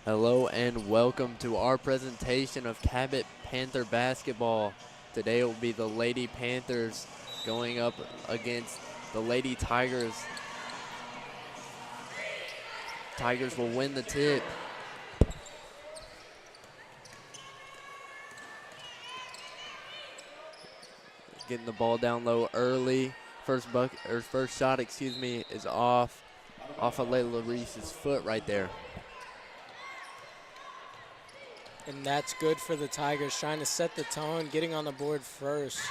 Hello and welcome to our presentation of Cabot Panther basketball. Today it will be the Lady Panthers going up against the Lady Tigers. Tigers will win the tip. Getting the ball down low early. First shot, is off of Layla Reese's foot right there. And that's good for the Tigers, trying to set the tone, getting on the board first,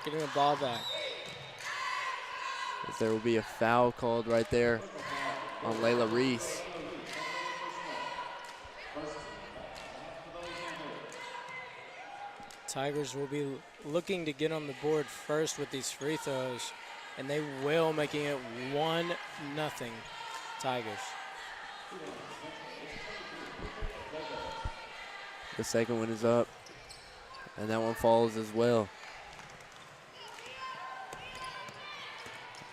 getting the ball back. As there will be a foul called right there on Layla Reese. Tigers will be looking to get on the board first with these free throws, and they will, making it 1-0 Tigers. The second one is up, and that one falls as well.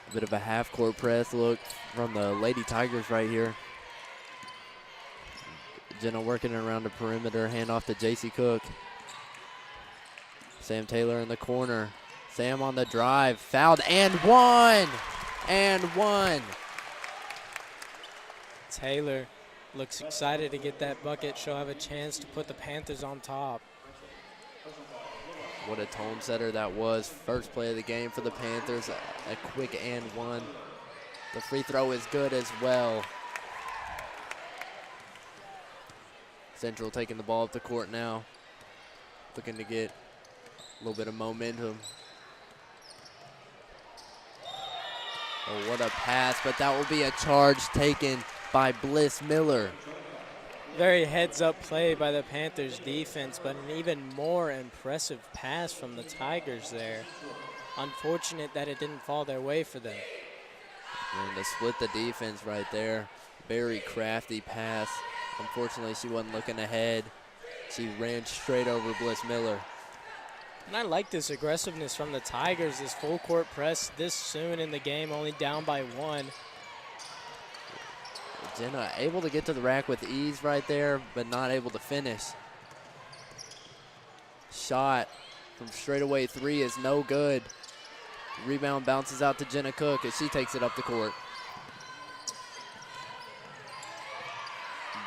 A bit of a half-court press look from the Lady Tigers right here. Jenna working around the perimeter, hand off to J.C. Cook. Sam Taylor in the corner. Sam on the drive, fouled, and one! And one! Taylor looks excited to get that bucket. She'll have a chance to put the Panthers on top. What a tone setter that was. First play of the game for the Panthers. A quick and one. The free throw is good as well. Central taking the ball up the court now. Looking to get a little bit of momentum. Oh, what a pass, but that will be a charge taken by Bliss Miller. Very heads-up play by the Panthers defense, but an even more impressive pass from the Tigers there. Unfortunate that it didn't fall their way for them. And to split the defense right there. Very crafty pass. Unfortunately, she wasn't looking ahead. She ran straight over Bliss Miller. And I like this aggressiveness from the Tigers, this full-court press this soon in the game, only down by one. Jenna able to get to the rack with ease right there, but not able to finish. Shot from straightaway three is no good. Rebound bounces out to Jenna Cook as she takes it up the court.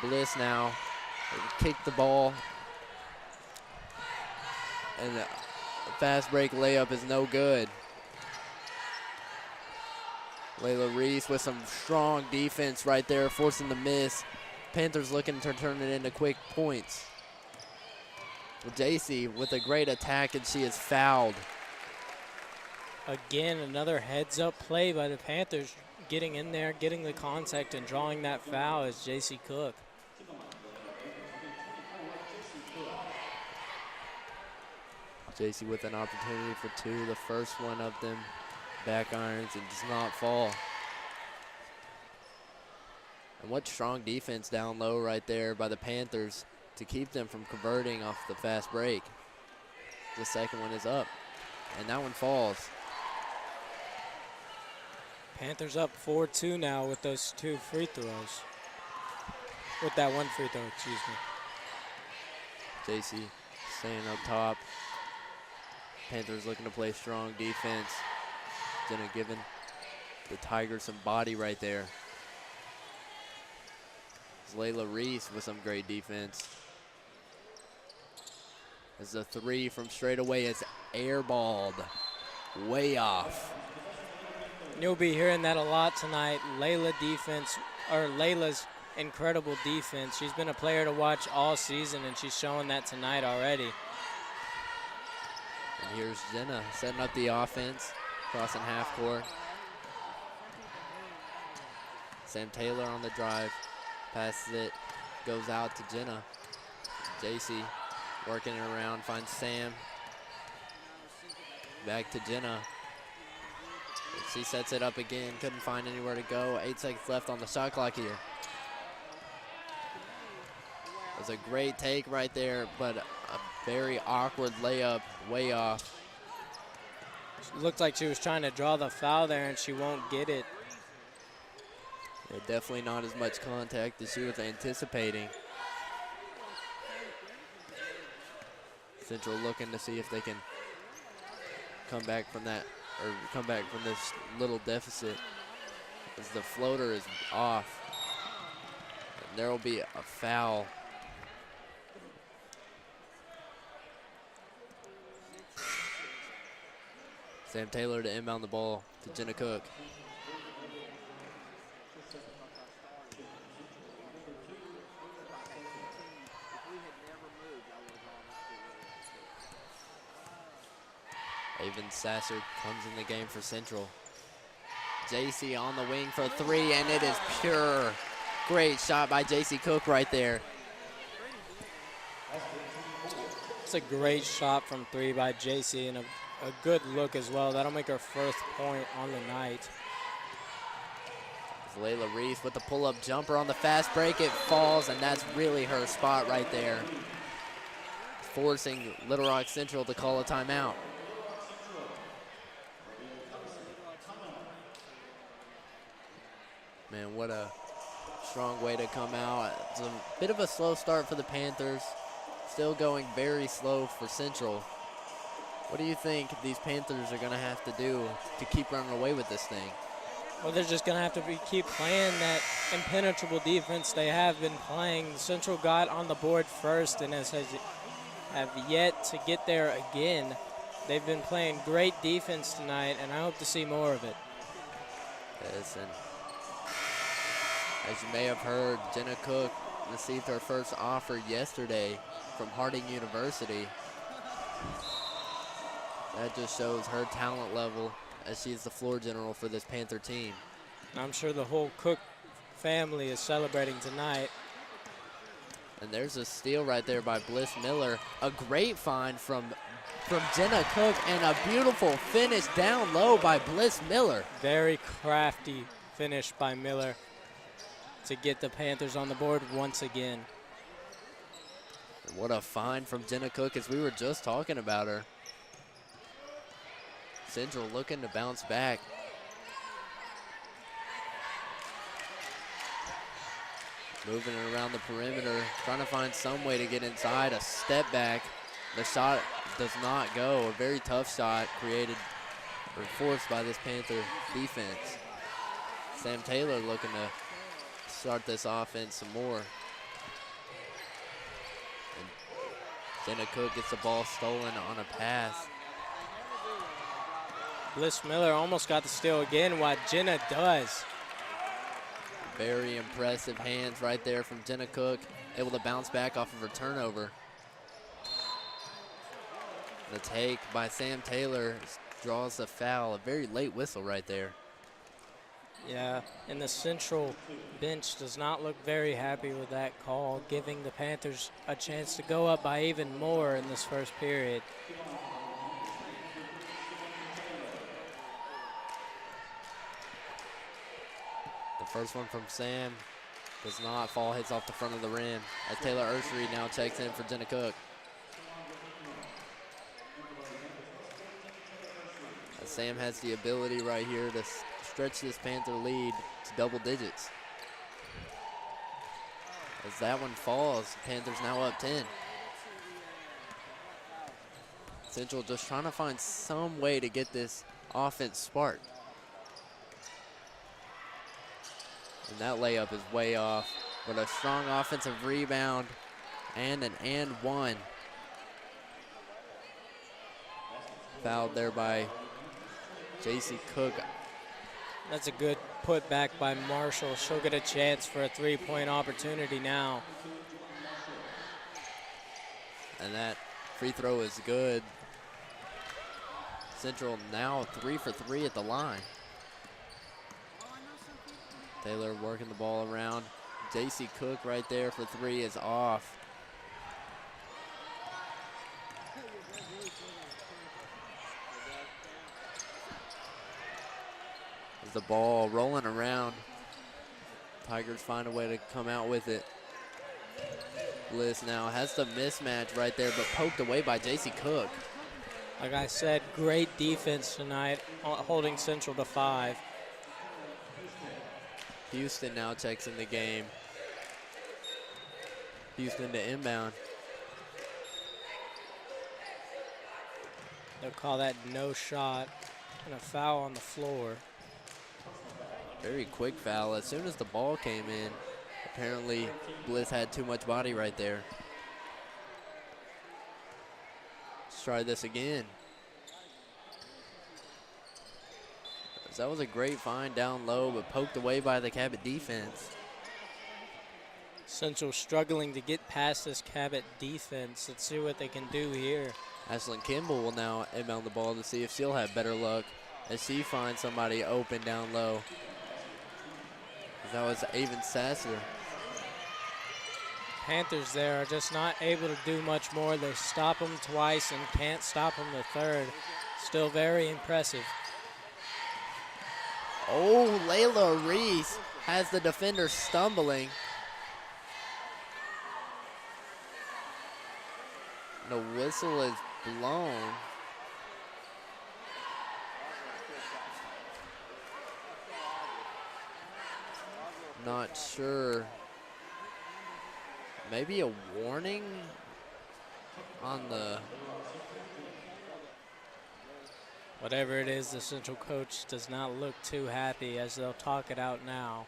Bliss now kick the ball. And a fast break layup is no good. Layla Reese with some strong defense right there, forcing the miss. Panthers looking to turn it into quick points. JC with a great attack, and she is fouled. Again, another heads-up play by the Panthers, getting in there, getting the contact, and drawing that foul is J.C. Cook. JC with an opportunity for two. The first one of them back irons and does not fall. And what strong defense down low right there by the Panthers. to keep them from converting off the fast break. The second one is up, and that one falls. Panthers up 4-2 now with those 2 free throws. With that 1 free throw, excuse me. JC staying up top. Panthers looking to play strong defense. Jenna giving the Tigers some body right there. It's Layla Reese with some great defense. As the 3 from straight away is airballed way off. You'll be hearing that a lot tonight. Layla's incredible defense. She's been a player to watch all season, and she's showing that tonight already. And here's Jenna setting up the offense, crossing half court. Sam Taylor on the drive, passes it, goes out to Jenna. JC working it around, finds Sam. Back to Jenna. She sets it up again, couldn't find anywhere to go. 8 seconds left on the shot clock here. It was a great take right there, but a very awkward layup way off. It looked like she was trying to draw the foul there, and she won't get it. Yeah, definitely not as much contact as she was anticipating. Central looking to see if they can come back from that, or come back from this little deficit, as the floater is off. And there will be a foul. Sam Taylor to inbound the ball to Jenna Cook. Avon Sasser comes in the game for Central. JC on the wing for 3, and it is pure. Great shot by JC Cook right there. It's a great shot from 3 by JC, and a good look as well. That'll make her first point on the night. Layla Reese with the pull-up jumper on the fast break. It falls, and that's really her spot right there, forcing Little Rock Central to call a timeout. Man, what a strong way to come out. It's a bit of a slow start for the Panthers. Still going very slow for Central. What do you think these Panthers are going to have to do to keep running away with this thing? Well, they're just going to have to keep playing that impenetrable defense they have been playing. Central got on the board first and have yet to get there again. They've been playing great defense tonight, and I hope to see more of it. Yes, and as you may have heard, Jenna Cook received her first offer yesterday from Harding University. That just shows her talent level, as she's the floor general for this Panther team. I'm sure the whole Cook family is celebrating tonight. And there's a steal right there by Bliss Miller. A great find from Jenna Cook, and a beautiful finish down low by Bliss Miller. Very crafty finish by Miller to get the Panthers on the board once again. And what a find from Jenna Cook, as we were just talking about her. Central looking to bounce back. Moving around the perimeter, trying to find some way to get inside. A step back. The shot does not go. A very tough shot created or forced by this Panther defense. Sam Taylor looking to start this offense some more. And Jenna Cook gets the ball stolen on a pass. Bliss Miller almost got the steal again, while Jenna does. Very impressive hands right there from Jenna Cook, able to bounce back off of her turnover. The take by Sam Taylor draws a foul, a very late whistle right there. Yeah, and the Central bench does not look very happy with that call, giving the Panthers a chance to go up by even more in this first period. The first one from Sam Does not fall, hits off the front of the rim. As Taylor Ursery now checks in for Jenna Cook. As Sam has the ability right here to stretch this Panther lead to double digits. As that one falls, Panthers now up 10. Central just trying to find some way to get this offense sparked. And that layup is way off, but a strong offensive rebound and an and one. Fouled there by J.C. Cook. That's a good putback by Marshall. She'll get a chance for a three-point opportunity now. And that free throw is good. Central now 3 for 3 at the line. Taylor working the ball around. J.C. Cook right there for three is off. As the ball rolling around, Tigers find a way to come out with it. Bliss now has the mismatch right there, but poked away by J.C. Cook. Like I said, great defense tonight, holding Central to 5. Houston now checks in the game. Houston to inbound. They'll call that no shot and a foul on the floor. Very quick foul. As soon as the ball came in, apparently Bliss had too much body right there. Let's try this again. That was a great find down low, but poked away by the Cabot defense. Central struggling to get past this Cabot defense. Let's see what they can do here. Ashlyn Kimball will now inbound the ball to see if she'll have better luck as she finds somebody open down low. That was Avon Sasser. Panthers there are just not able to do much more. They stop them twice and can't stop them the third. Still very impressive. Oh, Layla Reese has the defender stumbling. The whistle is blown. Not sure. Maybe a warning on the... Whatever it is, the Central coach does not look too happy as they'll talk it out now.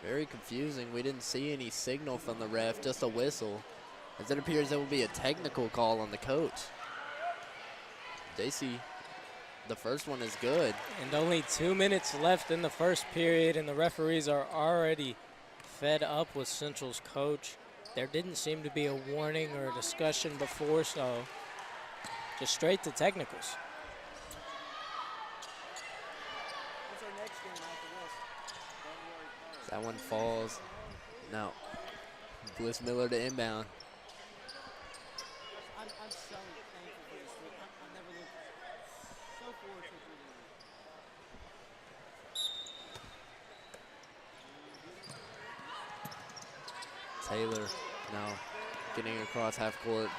Very confusing. We didn't see any signal from the ref, just a whistle. As it appears there will be a technical call on the coach. JC, the first one is good. And only 2 minutes left in the first period, and the referees are already fed up with Central's coach. There didn't seem to be a warning or a discussion before, so just straight to technicals. That one falls. No. Bliss Miller to inbound. I'm so thankful for this week. I've never looked so fortunate for Taylor now getting across half court.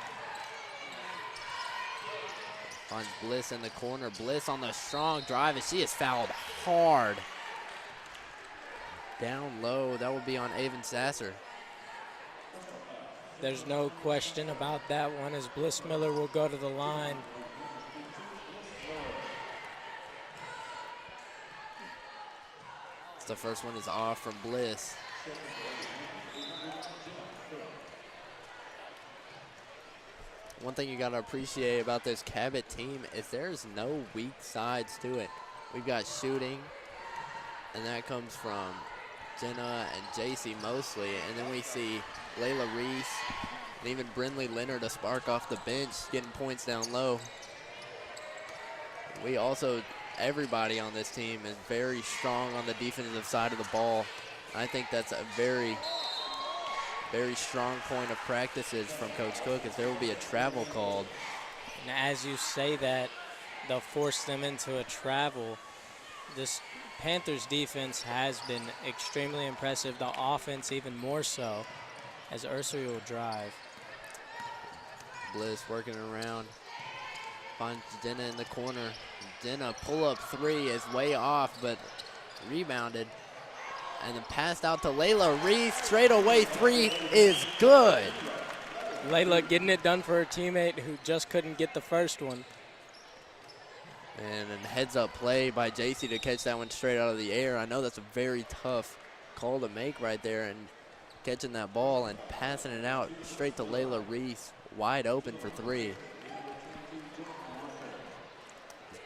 Finds Bliss in the corner. Bliss on the strong drive, and she is fouled hard. Down low, that will be on Avon Sasser. There's no question about that one as Bliss Miller will go to the line. The first one is off from Bliss. One thing you gotta appreciate about this Cabot team is there's no weak sides to it. We've got shooting, and that comes from Jenna and JC mostly, and then we see Layla Reese and even Brindley Leonard to spark off the bench, getting points down low. We also, everybody on this team is very strong on the defensive side of the ball. I think that's a very, very strong point of practices from Coach Cook, as there will be a travel called. And as you say that, they'll force them into a travel. This Panthers defense has been extremely impressive. The offense even more so as Ursery will drive. Bliss working around. Finds Denna in the corner. Denna pull-up three is way off, but rebounded. And then passed out to Layla Reese. Straight away three is good. Layla getting it done for her teammate who just couldn't get the first one. And a heads-up play by JC to catch that one straight out of the air. I know that's a very tough call to make right there, and catching that ball and passing it out straight to Layla Reese, wide open for three.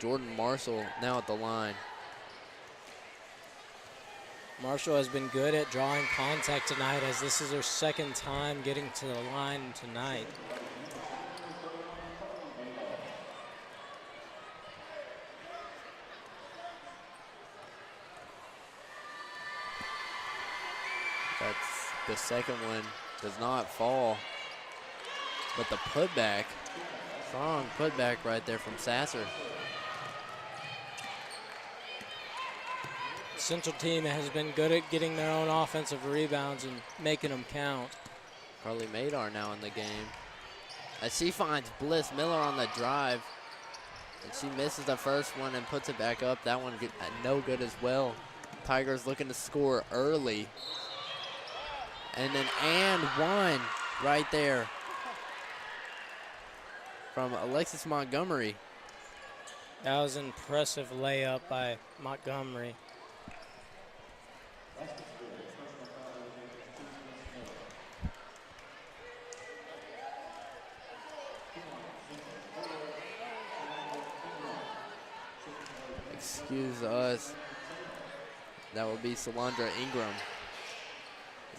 Jordan Marshall now at the line. Marshall has been good at drawing contact tonight, as this is her second time getting to the line tonight. That's the second one, does not fall. But the putback, strong putback right there from Sasser. Central team has been good at getting their own offensive rebounds and making them count. Carly Madar now in the game. As she finds Bliss Miller on the drive. And she misses the first one and puts it back up. That one no good as well. Tigers looking to score early. And then one right there from Alexis Montgomery. That was an impressive layup by Montgomery. Excuse us. That will be Solandra Ingram.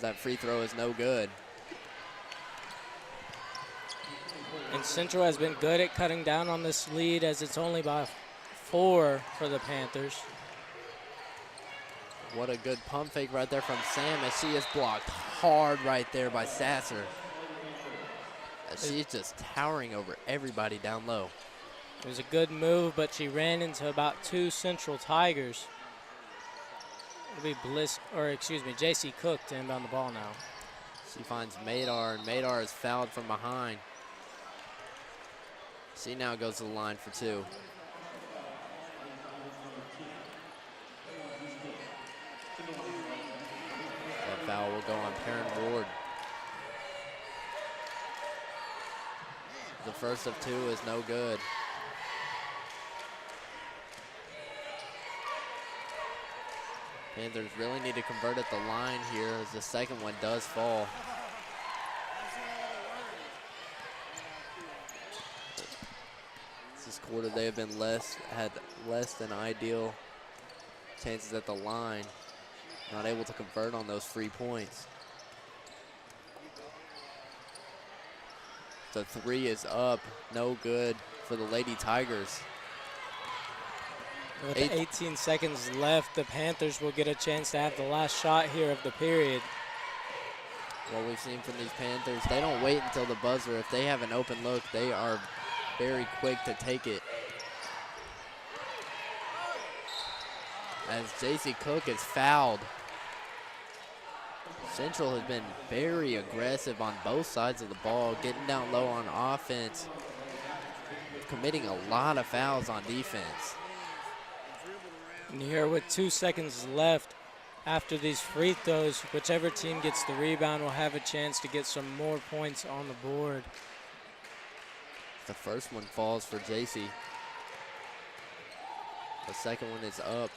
That free throw is no good. And Central has been good at cutting down on this lead, as it's only by 4 for the Panthers. What a good pump fake right there from Sam, as she is blocked hard right there by Sasser. As she's just towering over everybody down low. It was a good move, but she ran into about 2 Central Tigers. It'll be JC Cook to inbound the ball now. She finds Madar, and Madar is fouled from behind. She now goes to the line for 2. That foul will go on Perrin Ward. The first of 2 is no good. Panthers really need to convert at the line here, as the second one does fall. This quarter they have been had less than ideal chances at the line. Not able to convert on those free points. The 3 is up, no good for the Lady Tigers. With 18 seconds left, the Panthers will get a chance to have the last shot here of the period. What we've seen from these Panthers, they don't wait until the buzzer. If they have an open look, they are very quick to take it. As JC Cook is fouled. Central has been very aggressive on both sides of the ball, getting down low on offense, committing a lot of fouls on defense. And here with 2 seconds left after these free throws, whichever team gets the rebound will have a chance to get some more points on the board. The first one falls for JC. The second one is up.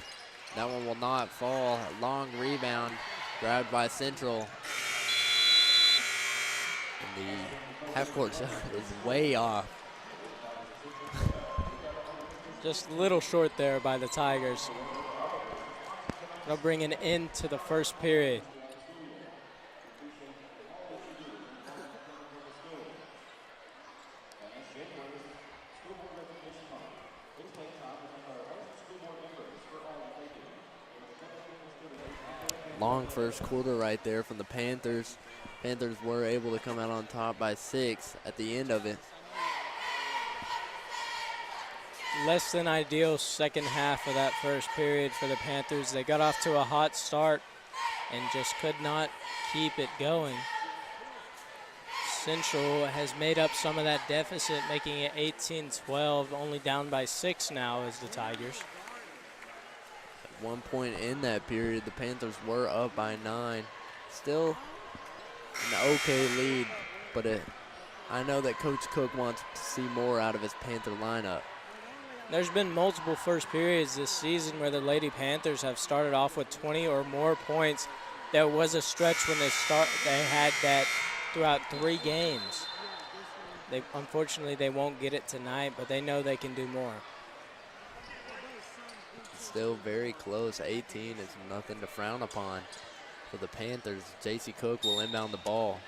That one will not fall. A long rebound grabbed by Central. And the half-court shot is way off. Just a little short there by the Tigers. They'll bring an end to the first period. Long first quarter right there from the Panthers. Panthers were able to come out on top by 6 at the end of it. less than ideal second half of that first period for the Panthers. They got off to a hot start and just could not keep it going. Central has made up some of that deficit, making it 18-12, only down by 6 now as the Tigers. At one point in that period, the Panthers were up by 9. Still an okay lead, but I know that Coach Cook wants to see more out of his Panther lineup. There's been multiple first periods this season where the Lady Panthers have started off with 20 or more points. There was a stretch when they had that throughout 3 games. Unfortunately, they won't get it tonight, but they know they can do more. Still very close. 18 is nothing to frown upon for the Panthers. J.C. Cook will inbound the ball.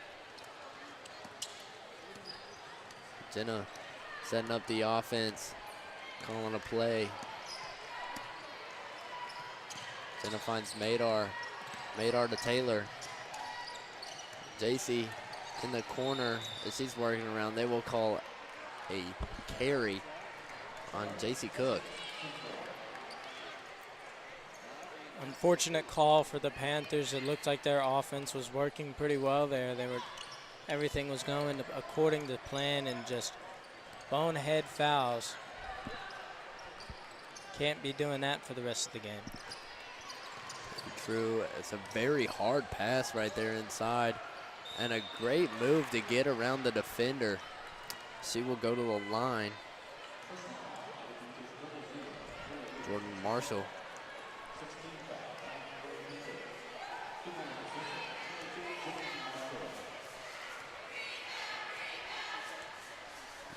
Jenna setting up the offense, calling a play. Jenna finds Madar. Madar to Taylor. J.C. in the corner as she's working around. They will call a carry on J.C. Cook. Unfortunate call for the Panthers. It looked like their offense was working pretty well there. Everything was going according to plan, and just bonehead fouls. Can't be doing that for the rest of the game. True. It's a very hard pass right there inside, and a great move to get around the defender. She will go to the line. Jordan Marshall.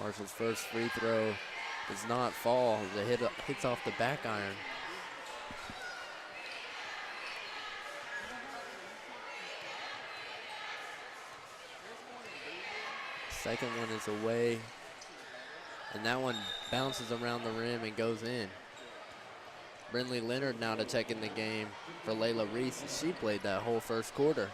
Marshall's first free throw does not fall. The hits off the back iron. Second one is away, and that one bounces around the rim and goes in. Brindley Leonard now to check in the game for Layla Reese. She played that whole first quarter.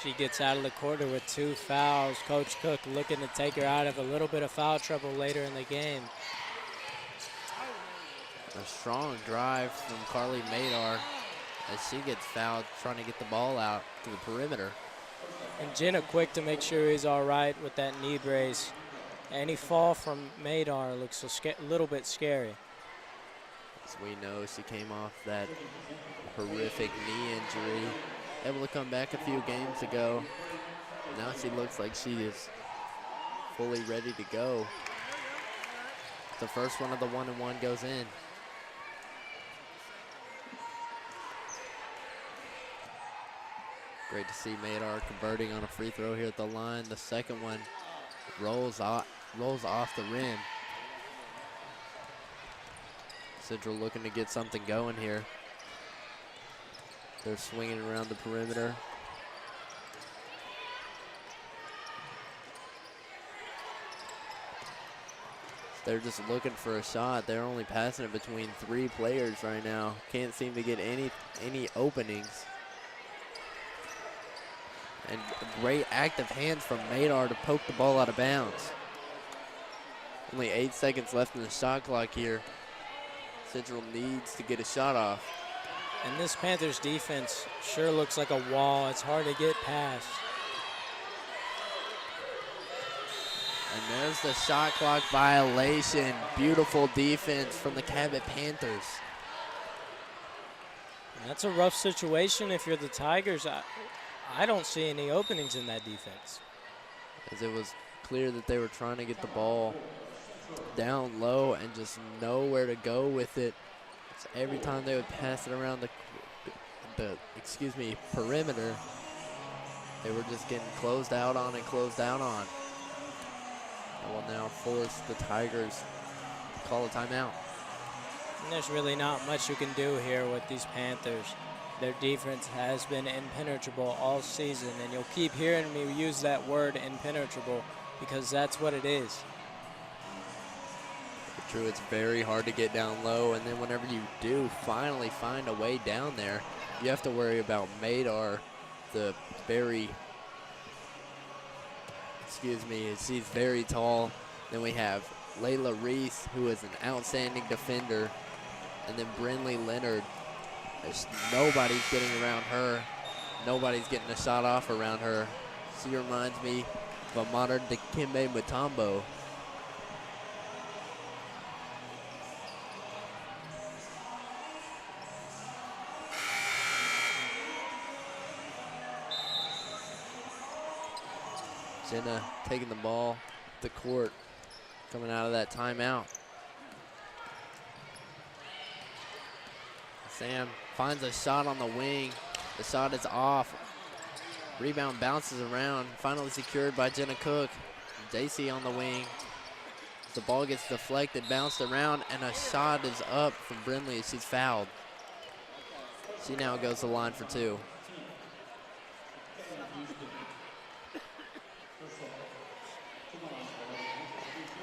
She gets out of the quarter with 2 fouls. Coach Cook looking to take her out of a little bit of foul trouble later in the game. A strong drive from Carly Madar as she gets fouled trying to get the ball out to the perimeter. And Jenna quick to make sure he's all right with that knee brace. Any fall from Madar looks a little bit scary. As we know, she came off that horrific knee injury. Able to come back a few games ago. Now she looks like she is fully ready to go. The first one of the 1-and-1 goes in. Great to see Madar converting on a free throw here at the line. The second one rolls off the rim. Central looking to get something going here. They're swinging around the perimeter. They're just looking for a shot. They're only passing it between 3 players right now. Can't seem to get any openings. And a great active hands from Madar to poke the ball out of bounds. Only 8 seconds left in the shot clock here. Central needs to get a shot off. And this Panthers defense sure looks like a wall. It's hard to get past. And there's the shot clock violation. Beautiful defense from the Cabot Panthers. That's a rough situation if you're the Tigers. I don't see any openings in that defense. As it was clear that they were trying to get the ball down low and just know where to go with it. So every time they would pass it around the perimeter, they were just getting closed out on and closed out on. That will now force the Tigers to call a timeout. And there's really not much you can do here with these Panthers. Their defense has been impenetrable all season, and you'll keep hearing me use that word impenetrable because that's what it is. True, it's very hard to get down low, and then whenever you do finally find a way down there, you have to worry about Madar, the very excuse me. She's very tall. Then we have Layla Reese, who is an outstanding defender. And then Brinley Leonard. Nobody's getting around her. Nobody's getting a shot off around her. She reminds me of a modern Dikembe Mutombo. Jenna taking the ball to court, coming out of that timeout. Sam finds a shot on the wing. The shot is off. Rebound bounces around, finally secured by Jenna Cook. JC on the wing. The ball gets deflected, bounced around, and a shot is up from Brinley as she's fouled. She now goes to the line for 2.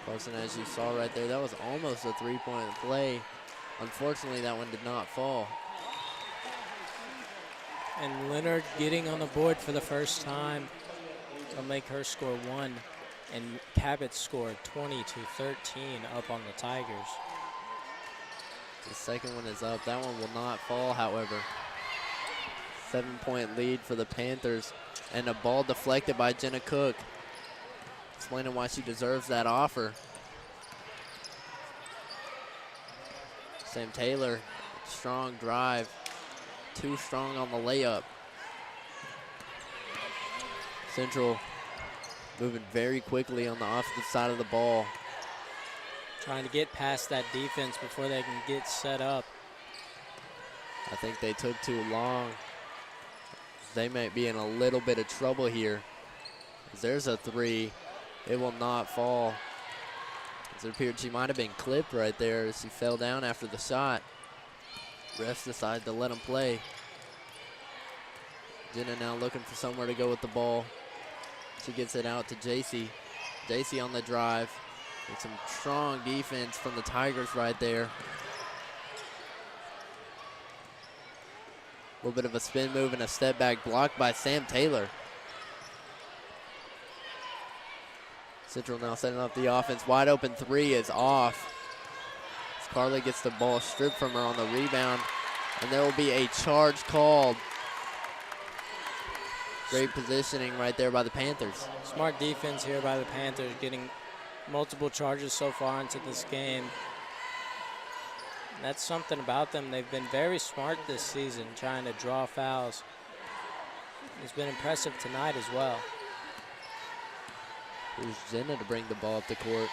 Carson, as you saw right there, that was almost a three-point play. Unfortunately, that one did not fall. And Leonard getting on the board for the first time will make her score 1. And Cabot scored 20-13 up on the Tigers. The second one is up. That one will not fall, however. 7-point lead for the Panthers. And a ball deflected by Jenna Cook. Explaining why she deserves that offer. Sam Taylor, strong drive. Too strong on the layup. Central moving very quickly on the offensive side of the ball. Trying to get past that defense before they can get set up. I think they took too long. They might be in a little bit of trouble here. There's a 3. It will not fall. It appeared she might have been clipped right there as she fell down after the shot. Refs decide to let him play. Jenna now looking for somewhere to go with the ball. She gets it out to JC. JC on the drive. With some strong defense from the Tigers right there. A little bit of a spin move and a step back blocked by Sam Taylor. Central now setting up the offense. Wide open 3 is off. As Carly gets the ball stripped from her on the rebound. And there will be a charge called. Great positioning right there by the Panthers. Smart defense here by the Panthers, getting multiple charges so far into this game. And that's something about them. They've been very smart this season, trying to draw fouls. It's been impressive tonight as well. Here's Jenna to bring the ball up the court.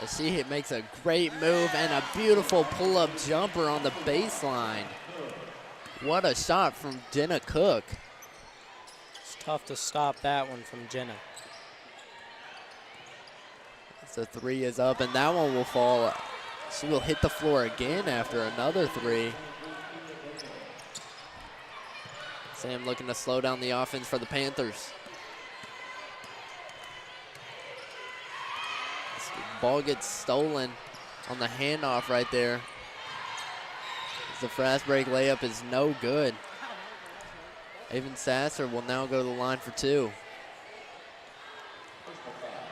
As she makes a great move and a beautiful pull-up jumper on the baseline. What a shot from Jenna Cook. It's tough to stop that one from Jenna. So 3 is up, and that one will fall. She will hit the floor again after another 3. Sam looking to slow down the offense for the Panthers. This ball gets stolen on the handoff right there. The fast break layup is no good. Avon Sasser will now go to the line for 2.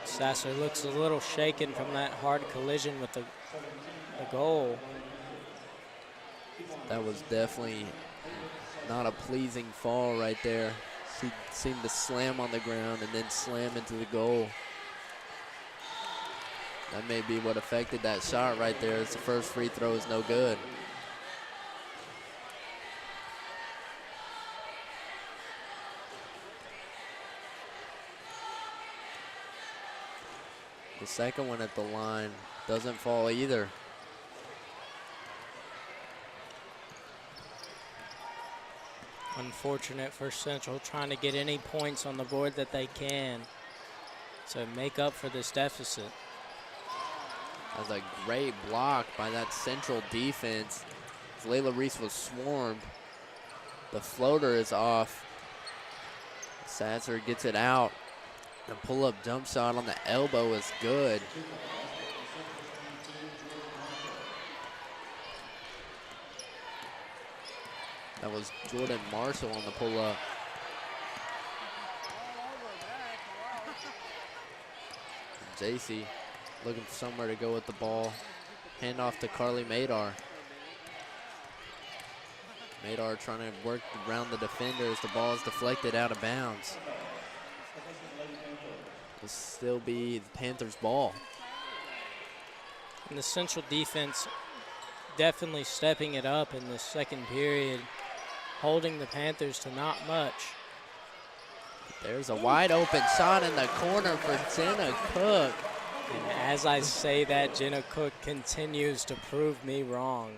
Sasser looks a little shaken from that hard collision with the goal. That was definitely not a pleasing fall right there. She seemed to slam on the ground and then slam into the goal. That may be what affected that shot right there, as the first free throw is no good. The second one at the line doesn't fall either. Unfortunate for Central, trying to get any points on the board that they can to make up for this deficit. That was a great block by that Central defense. As Layla Reese was swarmed. The floater is off. Sasser gets it out. The pull-up jump shot on the elbow is good. That was Jordan Marshall on the pull-up. JC looking for somewhere to go with the ball. Hand off to Carly Madar. Madar trying to work around the defenders. The ball is deflected out of bounds. Will still be the Panthers' ball. And the Central defense definitely stepping it up in the second period, holding the Panthers to not much. There's a wide open shot in the corner for Jenna Cook. And as I say that, Jenna Cook continues to prove me wrong.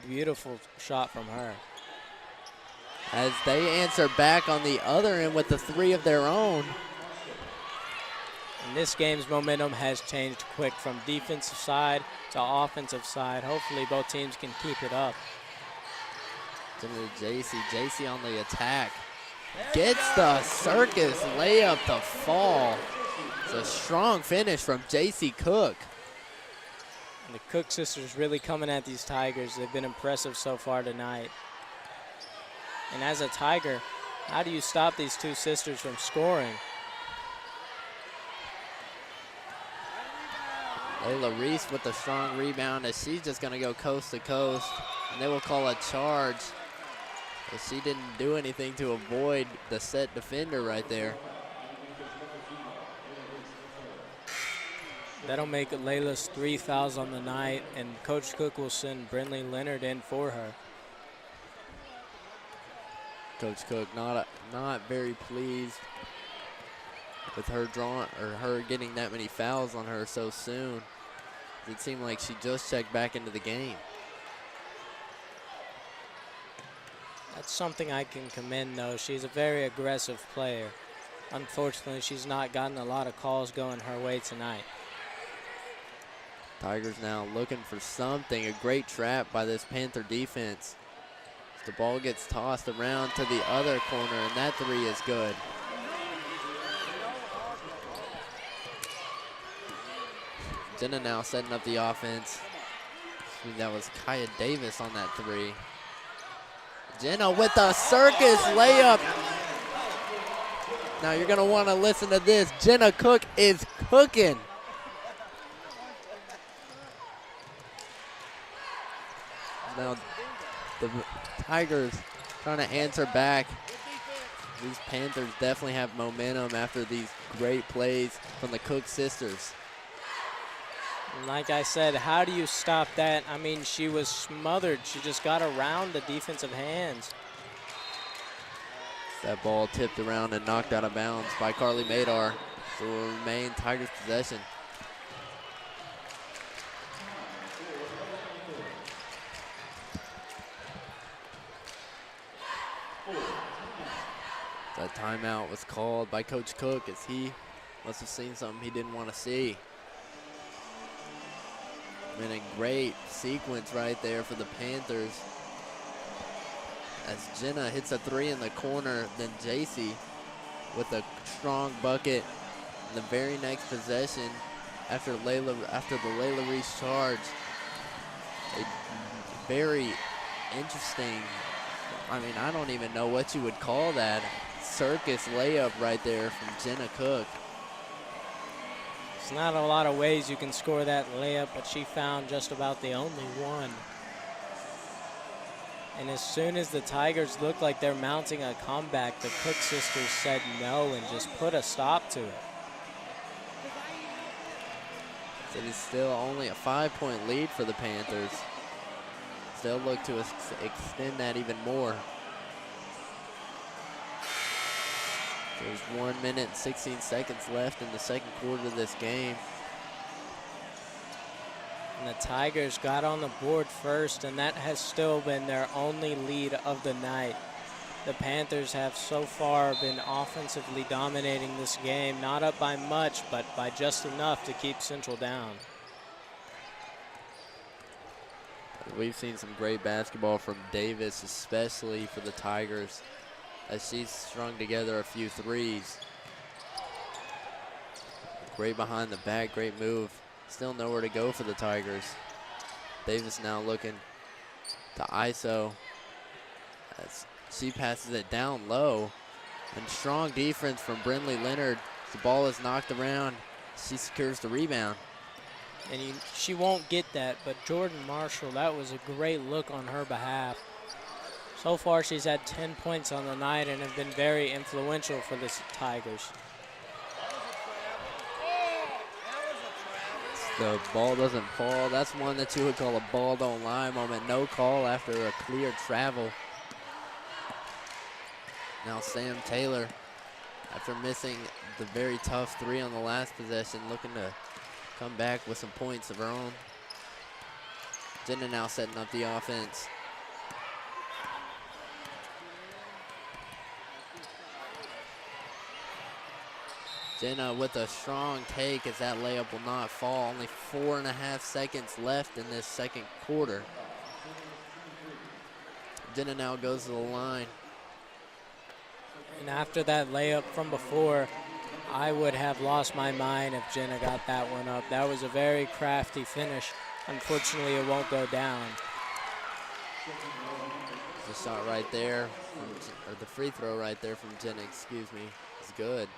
Beautiful shot from her. As they answer back on the other end with the three of their own. And this game's momentum has changed quick from defensive side to offensive side. Hopefully both teams can keep it up. JC on the attack. Gets the circus layup to fall. It's a strong finish from JC Cook. And the Cook sisters really coming at these Tigers. They've been impressive so far tonight. And as a Tiger, how do you stop these two sisters from scoring? Layla Reese with the strong rebound as she's just gonna go coast to coast. And they will call a charge. But she didn't do anything to avoid the set defender right there. That'll make Layla's 3 fouls on the night, and Coach Cook will send Brindley Leonard in for her. Coach Cook not very pleased with her her getting that many fouls on her so soon. It seemed like she just checked back into the game. That's something I can commend, though. She's a very aggressive player. Unfortunately, she's not gotten a lot of calls going her way tonight. Tigers now looking for something. A great trap by this Panther defense. The ball gets tossed around to the other corner, and that three is good. Jenna now setting up the offense. That was Kaya Davis on that three. Jenna with the circus layup. Now you're gonna wanna listen to this. Jenna Cook is cooking. Now the Tigers trying to answer back. These Panthers definitely have momentum after these great plays from the Cook sisters. And like I said, how do you stop that? I mean, she was smothered. She just got around the defensive hands. That ball tipped around and knocked out of bounds by Carly Madar. So will remain Tigers possession. That timeout was called by Coach Cook as he must have seen something he didn't want to see. Been a great sequence right there for the Panthers. As Jenna hits a three in the corner, then JC with a strong bucket in the very next possession after the Layla Reese charge. A very interesting, I mean, I don't even know what you would call that. Circus layup right there from Jenna Cook. There's not a lot of ways you can score that layup, but she found just about the only one. And as soon as the Tigers look like they're mounting a comeback, the Cook sisters said no and just put a stop to it. It is still only a 5-point lead for the Panthers. They'll look to extend that even more. There's 1 minute and 16 seconds left in the second quarter of this game. And the Tigers got on the board first, and that has still been their only lead of the night. The Panthers have so far been offensively dominating this game, not up by much, but by just enough to keep Central down. We've seen some great basketball from Davis, especially for the Tigers, as she's strung together a few threes. Great behind the back, great move. Still nowhere to go for the Tigers. Davis now looking to ISO as she passes it down low. And strong defense from Brindley Leonard. The ball is knocked around. She secures the rebound. And she won't get that, but Jordan Marshall, that was a great look on her behalf. So far, she's had 10 points on the night and have been very influential for the Tigers. The ball doesn't fall. That's one that you would call a ball don't lie moment. No call after a clear travel. Now Sam Taylor, after missing the very tough three on the last possession, looking to come back with some points of her own. Jenna now setting up the offense. Jenna with a strong take as that layup will not fall. Only 4.5 seconds left in this second quarter. Jenna now goes to the line. And after that layup from before, I would have lost my mind if Jenna got that one up. That was a very crafty finish. Unfortunately, it won't go down. The shot right there, or the free throw right there from Jenna, excuse me, is good.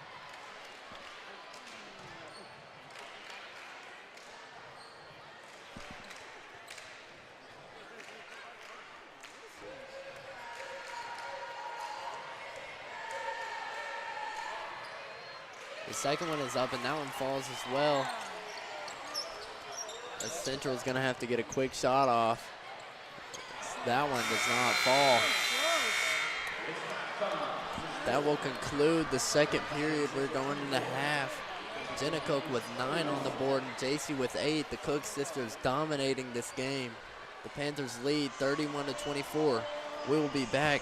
The second one is up, and that one falls as well. The Central is going to have to get a quick shot off. That one does not fall. That will conclude the second period. We're going into half. Jenna Cook with 9 on the board and JC with 8. The Cook sisters dominating this game. The Panthers lead 31-24. We will be back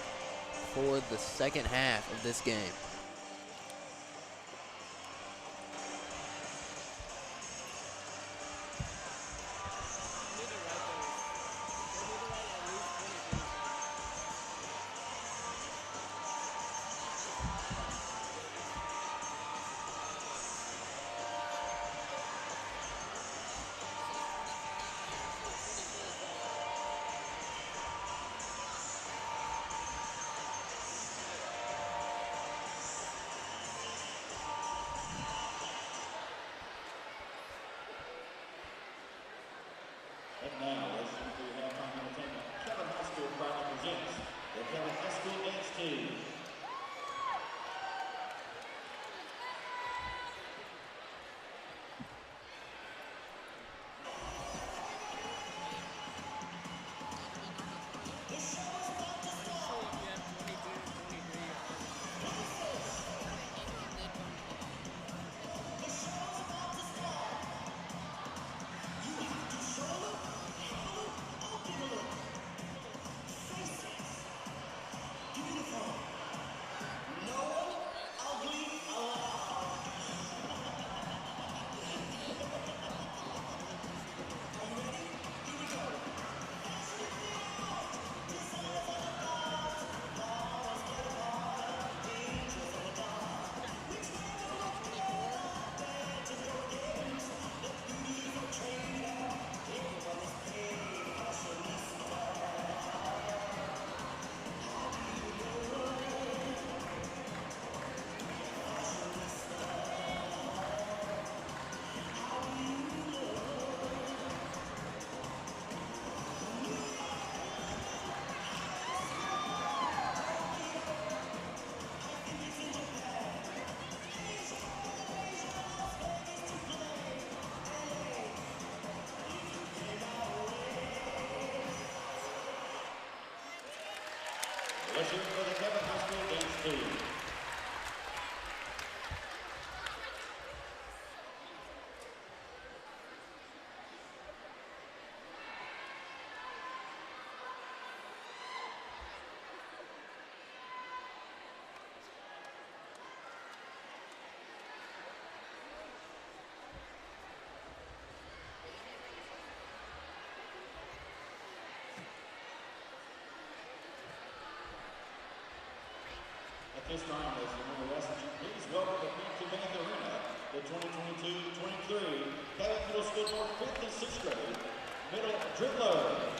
for the second half of this game. And now, listening to halftime entertainment, Cabot High School proudly presents the Cabot High School Dance Team. Let's hear it for the Cabot High School Dance Team. At this time, ladies and gentlemen, we ask that you please welcome the Panther Bank Arena, the 2022-23 Cabot Middle School North 5th and 6th grade middle dribbler.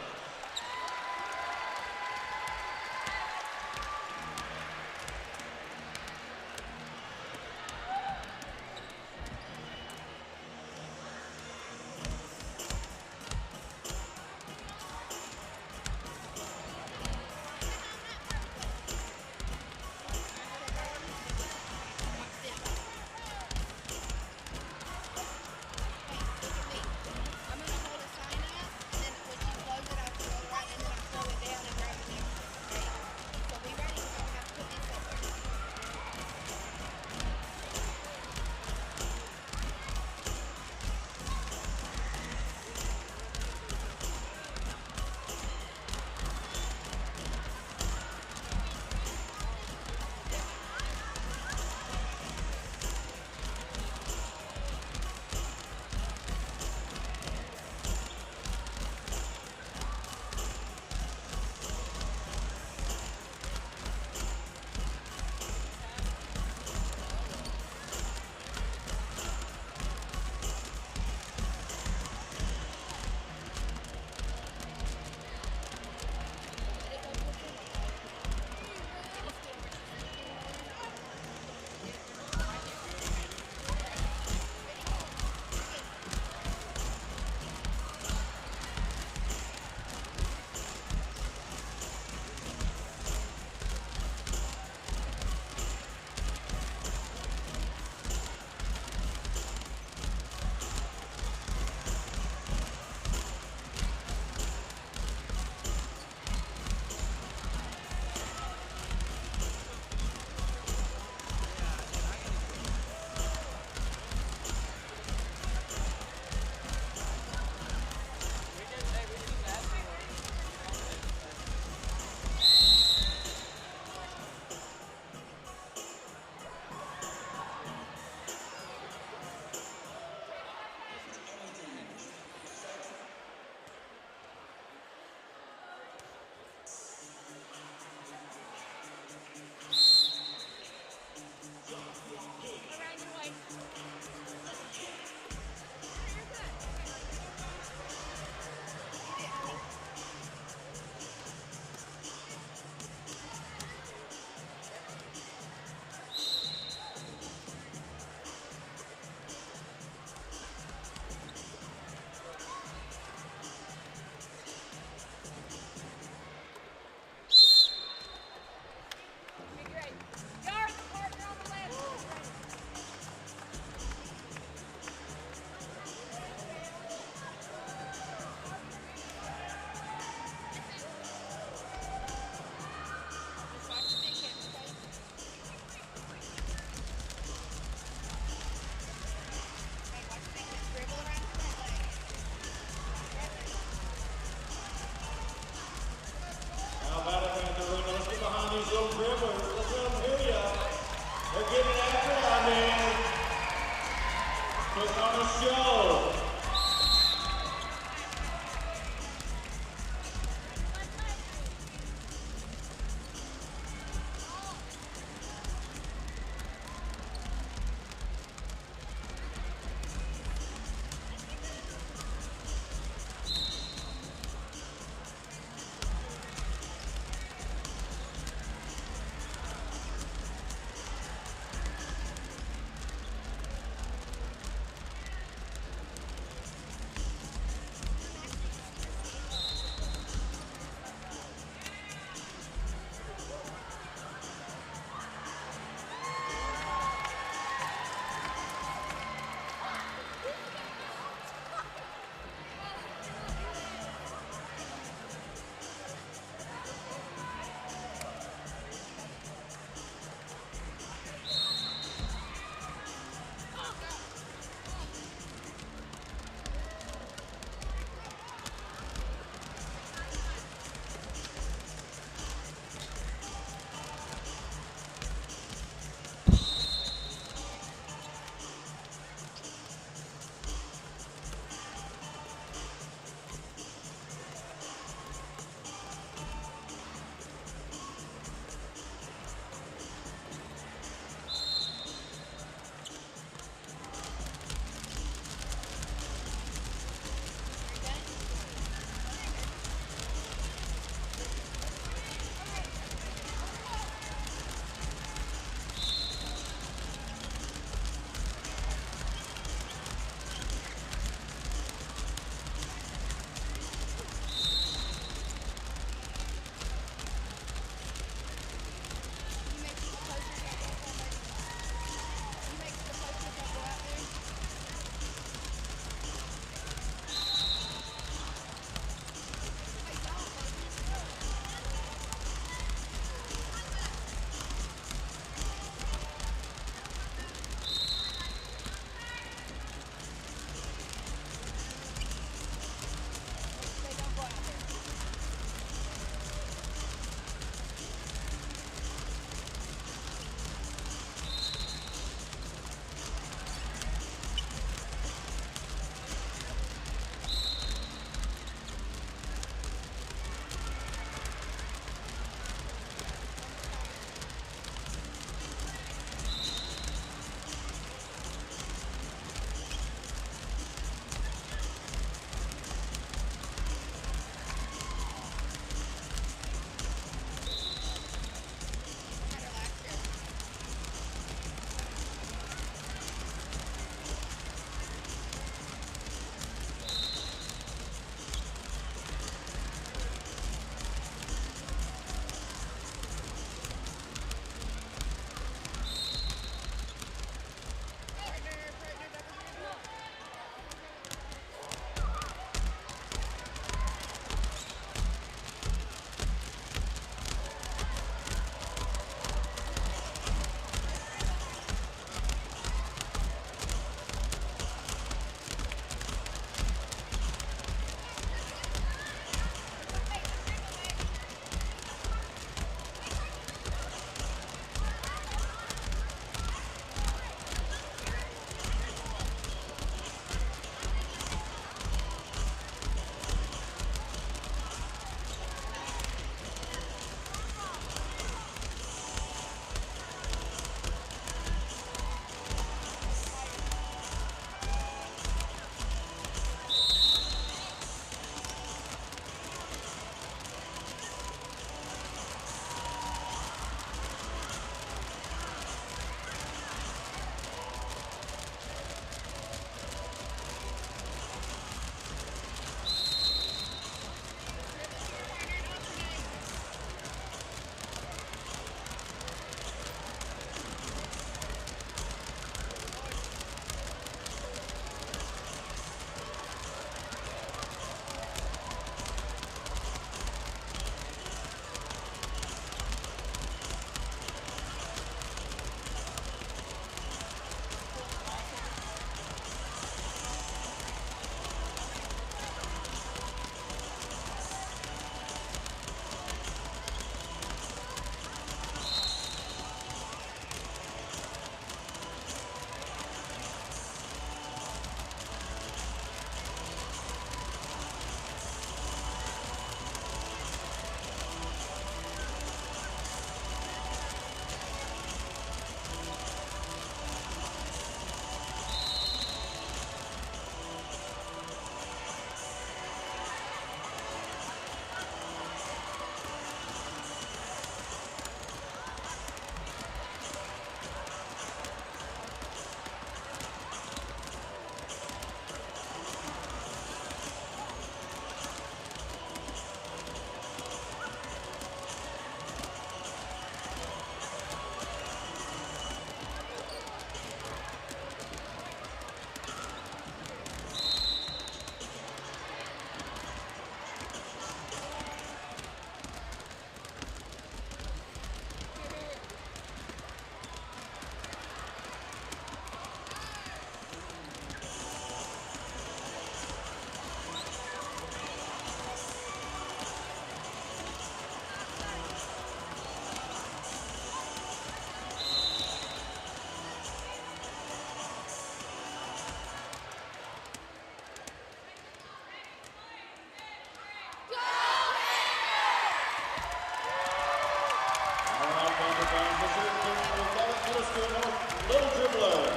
Transition to the Cabot Middle School North Little Dribbler.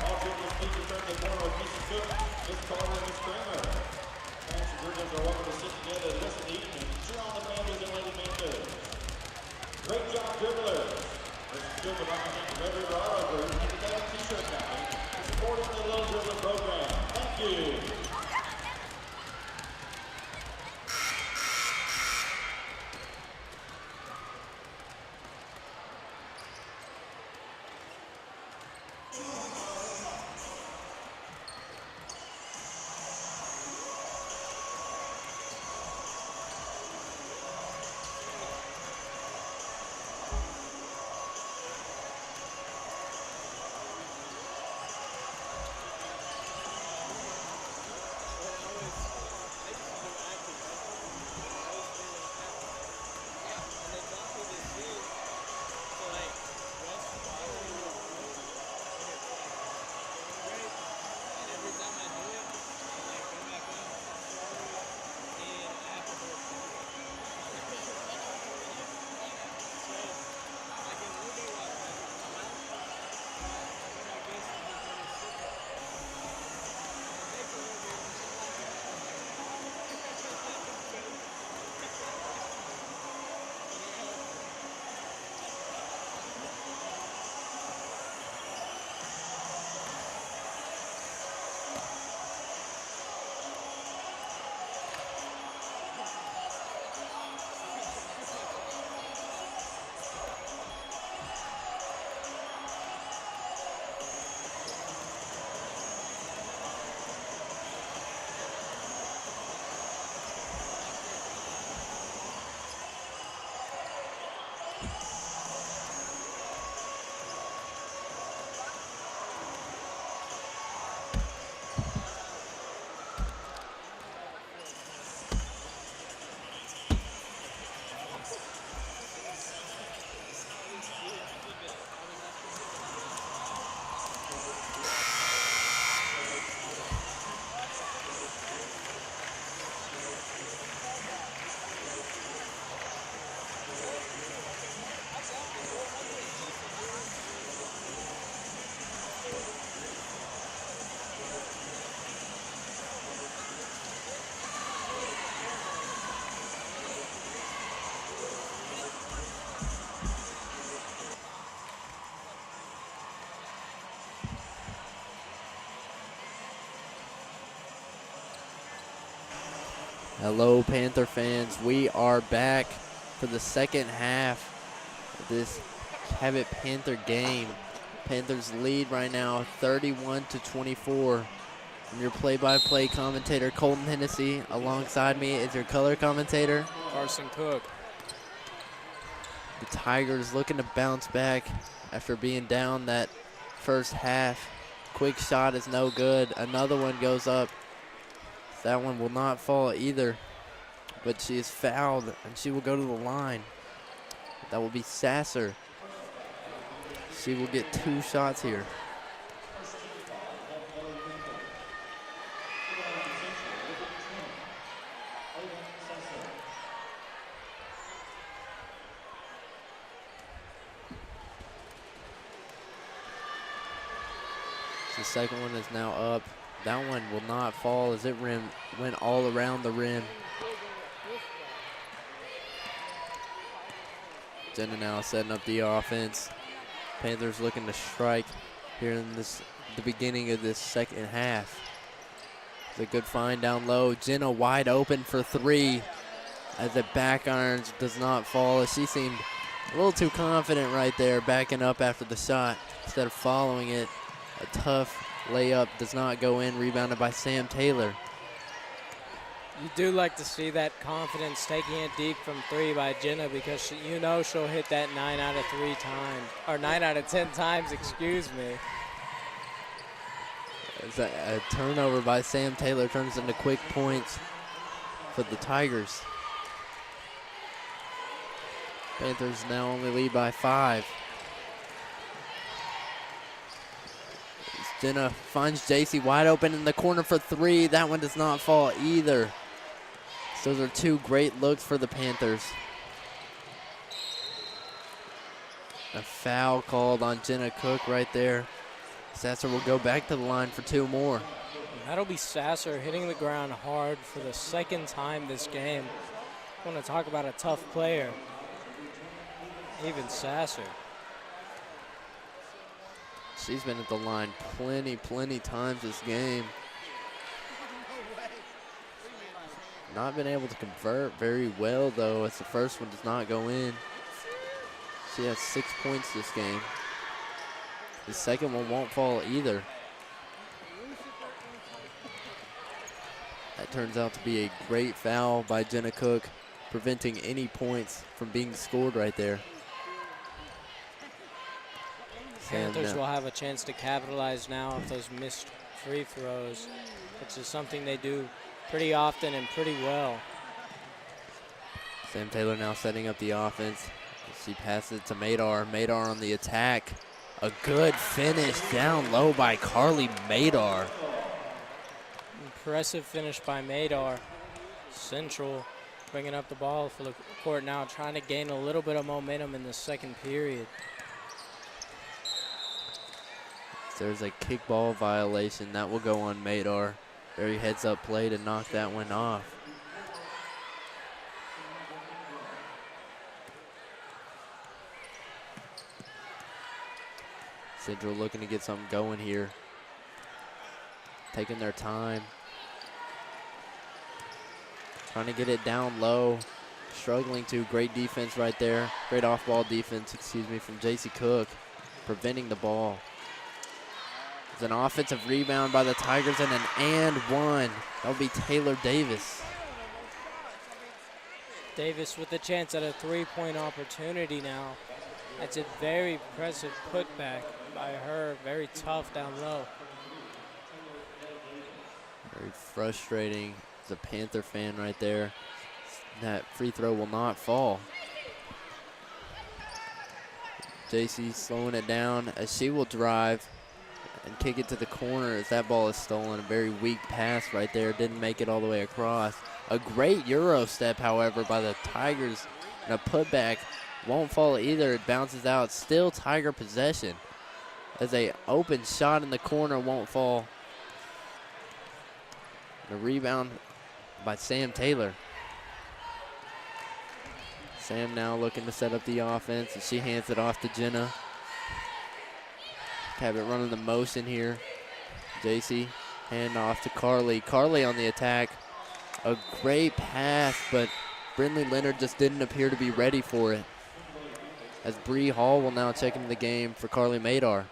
All dribblers please return to the corner with Mrs. Cook, Miss Carter, and Miss Kramer. Parents and dribblers are welcome to sit together and listen to each and cheer on the Panthers and Lady Panthers. Great job, dribblers. This is good for the Red River Auto Group and the Cabot T-shirt Company for supporting the Little Dribbler program. Thank you. Hello, Panther fans. We are back for the second half of this Cabot Panther game. Panthers lead right now 31-24. I'm your play-by-play commentator, Colton Hennessy. Alongside me is your color commentator, Carson Cook. The Tigers looking to bounce back after being down that first half. Quick shot is no good. Another one goes up. That one will not fall either, but she is fouled and she will go to the line. That will be Sasser. She will get 2 shots here. The second one is now up. That one will not fall as it went all around the rim. Jenna now setting up the offense. Panthers looking to strike here in the beginning of this second half. It's a good find down low. Jenna wide open for 3 as the back irons does not fall. As she seemed a little too confident right there, backing up after the shot instead of following it. A tough layup does not go in, rebounded by Sam Taylor. You do like to see that confidence taking it deep from 3 by Jenna, because you know she'll hit that 9 out of 3 times, or 9 out of 10 times, excuse me. As a turnover by Sam Taylor turns into quick points for the Tigers. Panthers now only lead by 5. Jenna finds JC wide open in the corner for 3. That one does not fall either. So those are 2 great looks for the Panthers. A foul called on Jenna Cook right there. Sasser will go back to the line for 2 more. And that'll be Sasser hitting the ground hard for the 2nd time this game. I want to talk about a tough player. Even Sasser. She's been at the line plenty times this game. Not been able to convert very well, though, as the first one does not go in. She has 6 points this game. The second one won't fall either. That turns out to be a great foul by Jenna Cook, preventing any points from being scored right there. Panthers will have a chance to capitalize now off those missed free throws, which is something they do pretty often and pretty well. Sam Taylor now setting up the offense. She passes it to Madar. Madar on the attack. A good finish down low by Carly Madar. Impressive finish by Madar. Central bringing up the ball for the court now, trying to gain a little bit of momentum in the 2nd period. There's a kickball violation. That will go on Madar. Very heads-up play to knock that one off. Central looking to get something going here. Taking their time. Trying to get it down low. Struggling to. Great defense right there. Great off-ball defense, excuse me, from J.C. Cook. Preventing the ball. It's an offensive rebound by the Tigers and an and one. That'll be Taylor Davis. Davis with a chance at a 3-point opportunity now. That's a very impressive putback by her. Very tough down low. Very frustrating as a Panther fan right there. That free throw will not fall. JC slowing it down as she will drive and kick it to the corner as that ball is stolen. A very weak pass right there. Didn't make it all the way across. A great Euro step, however, by the Tigers. And a putback won't fall either. It bounces out. Still Tiger possession. As a open shot in the corner won't fall. The rebound by Sam Taylor. Sam now looking to set up the offense, and she hands it off to Jenna. Cabot running the motion here. JC hand off to Carly. Carly on the attack. A great pass, but Brindley Leonard just didn't appear to be ready for it. As Bree Hall will now check into the game for Carly Madar.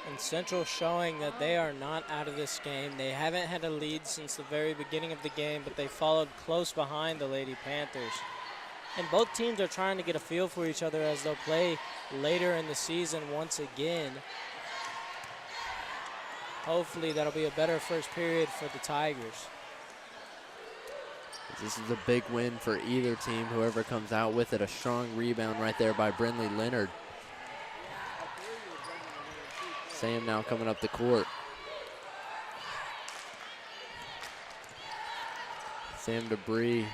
And Central showing that they are not out of this game. They haven't had a lead since the very beginning of the game, but they followed close behind the Lady Panthers. And both teams are trying to get a feel for each other as they'll play later in the season once again. Hopefully that'll be a better first period for the Tigers. This is a big win for either team, whoever comes out with it. A strong rebound right there by Brindley Leonard. Sam now coming up the court. Sam to Bree.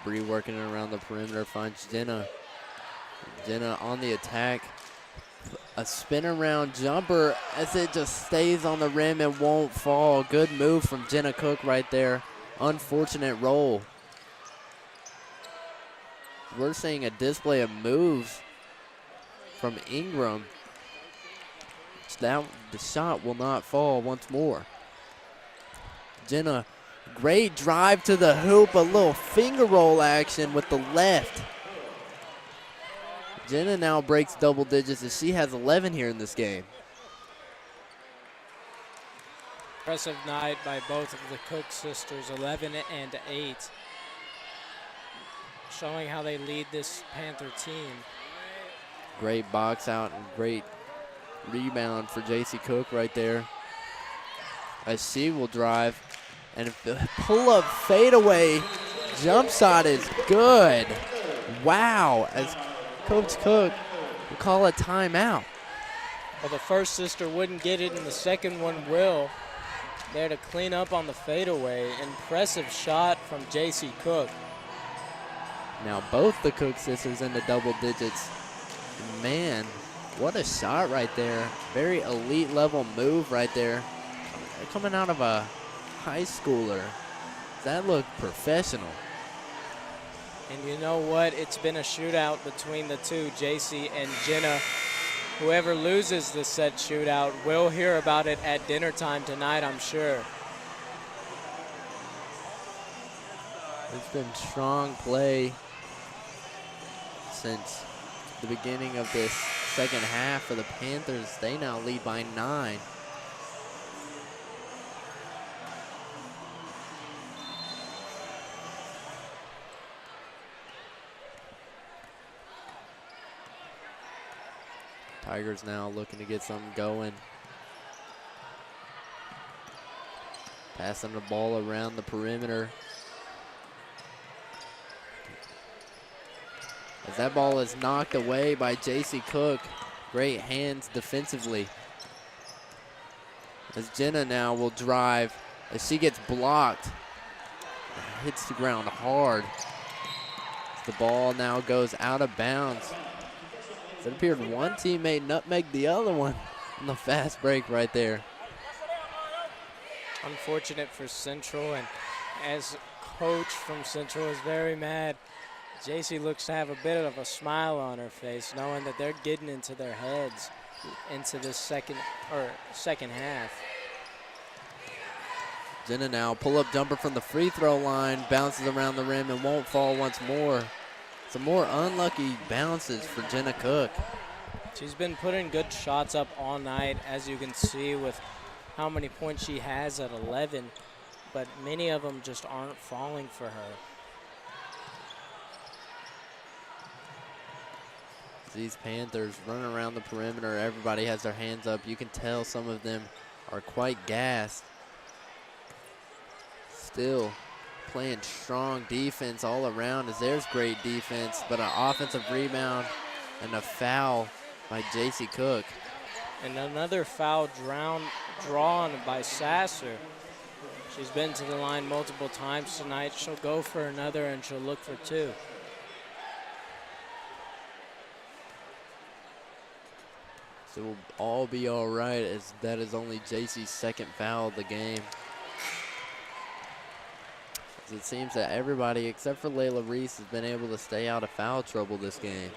Bree working around the perimeter, finds Jenna. Jenna on the attack. A spin around jumper as it just stays on the rim and won't fall. Good move from Jenna Cook right there. Unfortunate roll. We're seeing a display of moves from Ingram. Now the shot will not fall once more. Jenna, great drive to the hoop, a little finger roll action with the left. Jenna now breaks double digits as she has 11 here in this game. Impressive night by both of the Cook sisters, 11 and 8. Showing how they lead this Panther team. Great box out and great rebound for J.C. Cook right there. As she will drive and pull-up fadeaway jump shot is good. Wow, as Coach Cook will call a timeout. Well, the first sister wouldn't get it and the second one will. There to clean up on the fadeaway. Impressive shot from J.C. Cook. Now both the Cook sisters in the double digits Man, what a shot right there. Very elite level move right there. Coming out of a high schooler. That looked professional. And you know what? It's been a shootout between the two, JC and Jenna. Whoever loses this said shootout will hear about it at dinner time tonight, I'm sure. It's been strong play since the beginning of this second half for the Panthers. They now lead by 9. Tigers now looking to get something going. Passing the ball around the perimeter. As that ball is knocked away by J.C. Cook. Great hands defensively. As Jenna now will drive. As she gets blocked. Hits the ground hard. As the ball now goes out of bounds. It appeared one teammate nutmegged the other one on the fast break right there. Unfortunate for Central, and as coach from Central is very mad, JC looks to have a bit of a smile on her face, knowing that they're getting into their heads into this second half. Jenna now pull-up jumper from the free throw line, bounces around the rim and won't fall once more. Some more unlucky bounces for Jenna Cook. She's been putting good shots up all night, as you can see with how many points she has at 11, but many of them just aren't falling for her. These Panthers running around the perimeter, everybody has their hands up. You can tell some of them are quite gassed. Still playing strong defense all around, as there's great defense, but an offensive rebound and a foul by J.C. Cook. And another foul drawn by Sasser. She's been to the line multiple times tonight. She'll go for another, and she'll look for 2. So we'll all be all right, as that is only J.C.'s second foul of the game. As it seems that everybody except for Layla Reese has been able to stay out of foul trouble this game.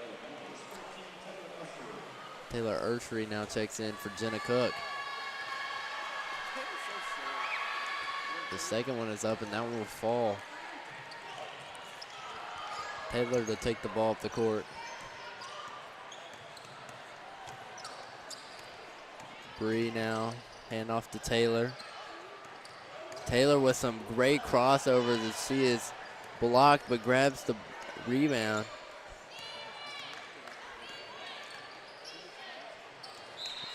Taylor Ursery now checks in for Jenna Cook. The second one is up, and that one will fall. Taylor to take the ball up the court. Bree now, hand off to Taylor. Taylor with some great crossovers as she is blocked but grabs the rebound.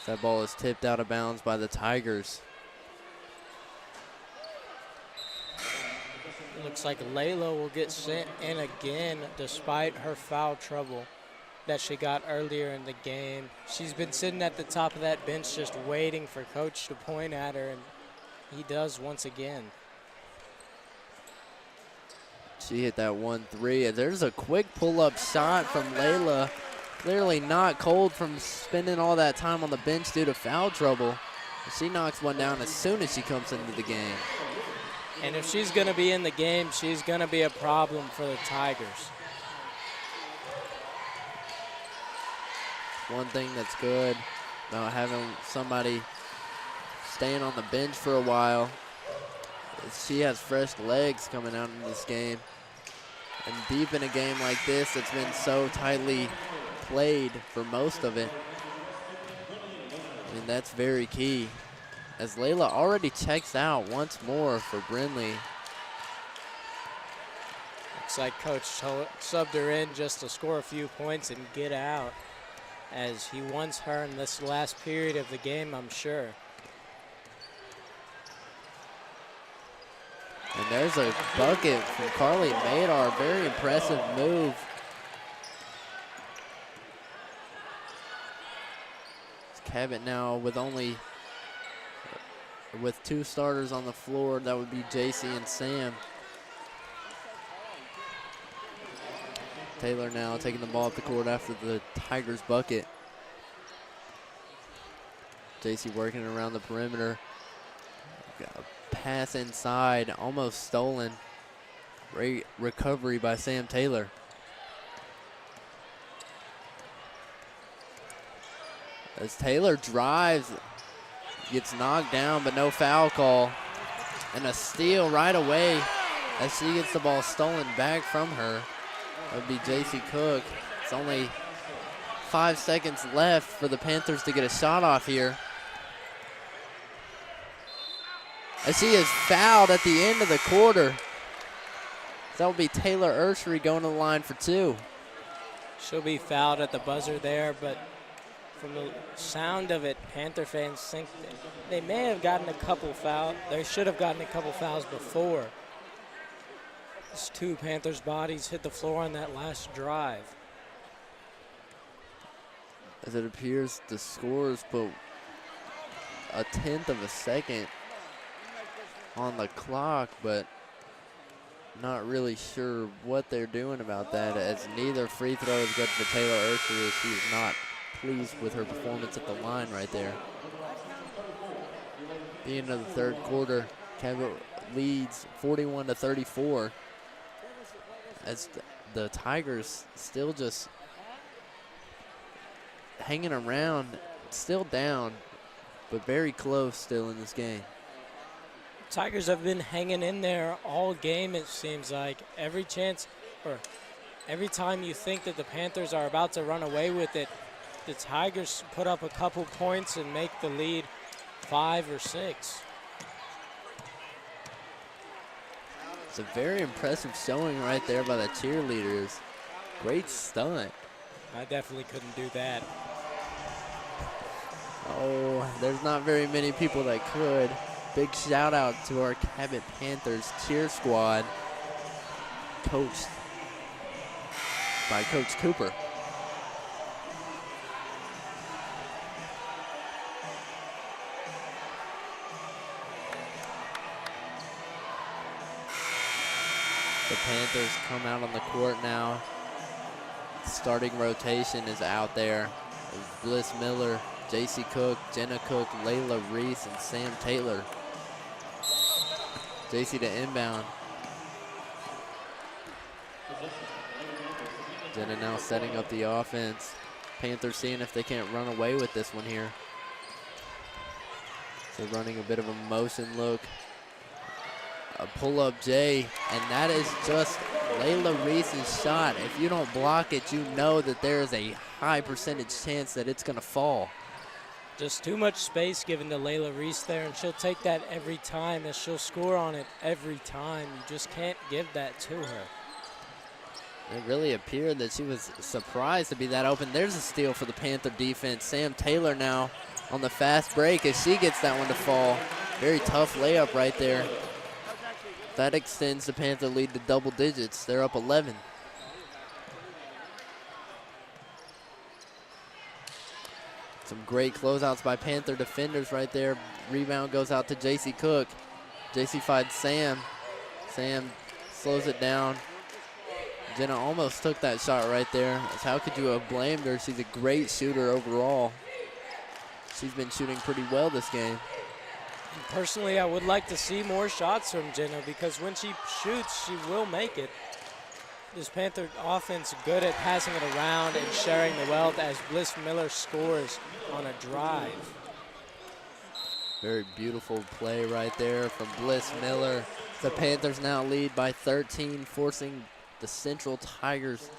That ball is tipped out of bounds by the Tigers. Looks like Layla will get sent in again despite her foul trouble that she got earlier in the game. She's been sitting at the top of that bench just waiting for coach to point at her, and he does once again. She hit that 1-3. There's a quick pull-up shot from Layla. Clearly not cold from spending all that time on the bench due to foul trouble. She knocks one down as soon as she comes into the game. And if she's going to be in the game, she's going to be a problem for the Tigers. One thing that's good about having somebody staying on the bench for a while is she has fresh legs coming out in this game. And deep in a game like this that's been so tightly played for most of it, I mean, that's very key. As Layla already checks out once more for Brindley. Looks like coach subbed her in just to score a few points and get out, as he wants her in this last period of the game, I'm sure. And there's a bucket from Carly Madar. Very impressive move. Cabot now with 2 starters on the floor. That would be JC and Sam. Taylor now taking the ball up the court after the Tigers bucket. JC working around the perimeter. Got a pass inside, almost stolen. Great recovery by Sam Taylor. As Taylor drives, gets knocked down, but no foul call. And a steal right away as she gets the ball stolen back from her. That would be JC Cook. It's only 5 seconds left for the Panthers to get a shot off here. As she is fouled at the end of the quarter. That will be Taylor Urshery going to the line for 2. She'll be fouled at the buzzer there, but from the sound of it, Panther fans think they may have gotten a couple fouls. They should have gotten a couple fouls before. These 2 Panthers' bodies hit the floor on that last drive. As it appears, the scores put a 1/10 of a second on the clock, but not really sure what they're doing about that, as neither free throw is good for Taylor Urshery. She's not pleased with her performance at the line right there. The end of the third quarter, Cabot leads 41-34, as the Tigers still just hanging around, still down, but very close still in this game. Tigers have been hanging in there all game, it seems like. Every chance, or every time you think that the Panthers are about to run away with it, the Tigers put up a couple points and make the lead 5 or 6. It's a very impressive showing right there by the cheerleaders. Great stunt. I definitely couldn't do that. Oh, there's not very many people that could. Big shout out to our Cabot Panthers cheer squad, coached by Coach Cooper. The Panthers come out on the court now. Starting rotation is out there. Bliss Miller, JC Cook, Jenna Cook, Layla Reese, and Sam Taylor. JC to inbound. Jenna now setting up the offense. Panthers seeing if they can't run away with this one here. So running a bit of a motion look. A pull-up J, and that is just Layla Reese's shot. If you don't block it, you know that there is a high percentage chance that it's going to fall. Just too much space given to Layla Reese there, and she'll take that every time, and she'll score on it every time. You just can't give that to her. It really appeared that she was surprised to be that open. There's a steal for the Panther defense. Sam Taylor now on the fast break as she gets that one to fall. Very tough layup right there. That extends the Panther lead to double digits. They're up 11. Some great closeouts by Panther defenders right there. Rebound goes out to JC Cook. JC finds Sam. Sam slows it down. Jenna almost took that shot right there. How could you have blamed her? She's a great shooter overall. She's been shooting pretty well this game. Personally, I would like to see more shots from Jenna, because when she shoots, she will make it. This Panther offense good at passing it around and sharing the wealth as Bliss Miller scores on a drive. Very beautiful play right there from Bliss Miller. The Panthers now lead by 13, forcing the Central Tigers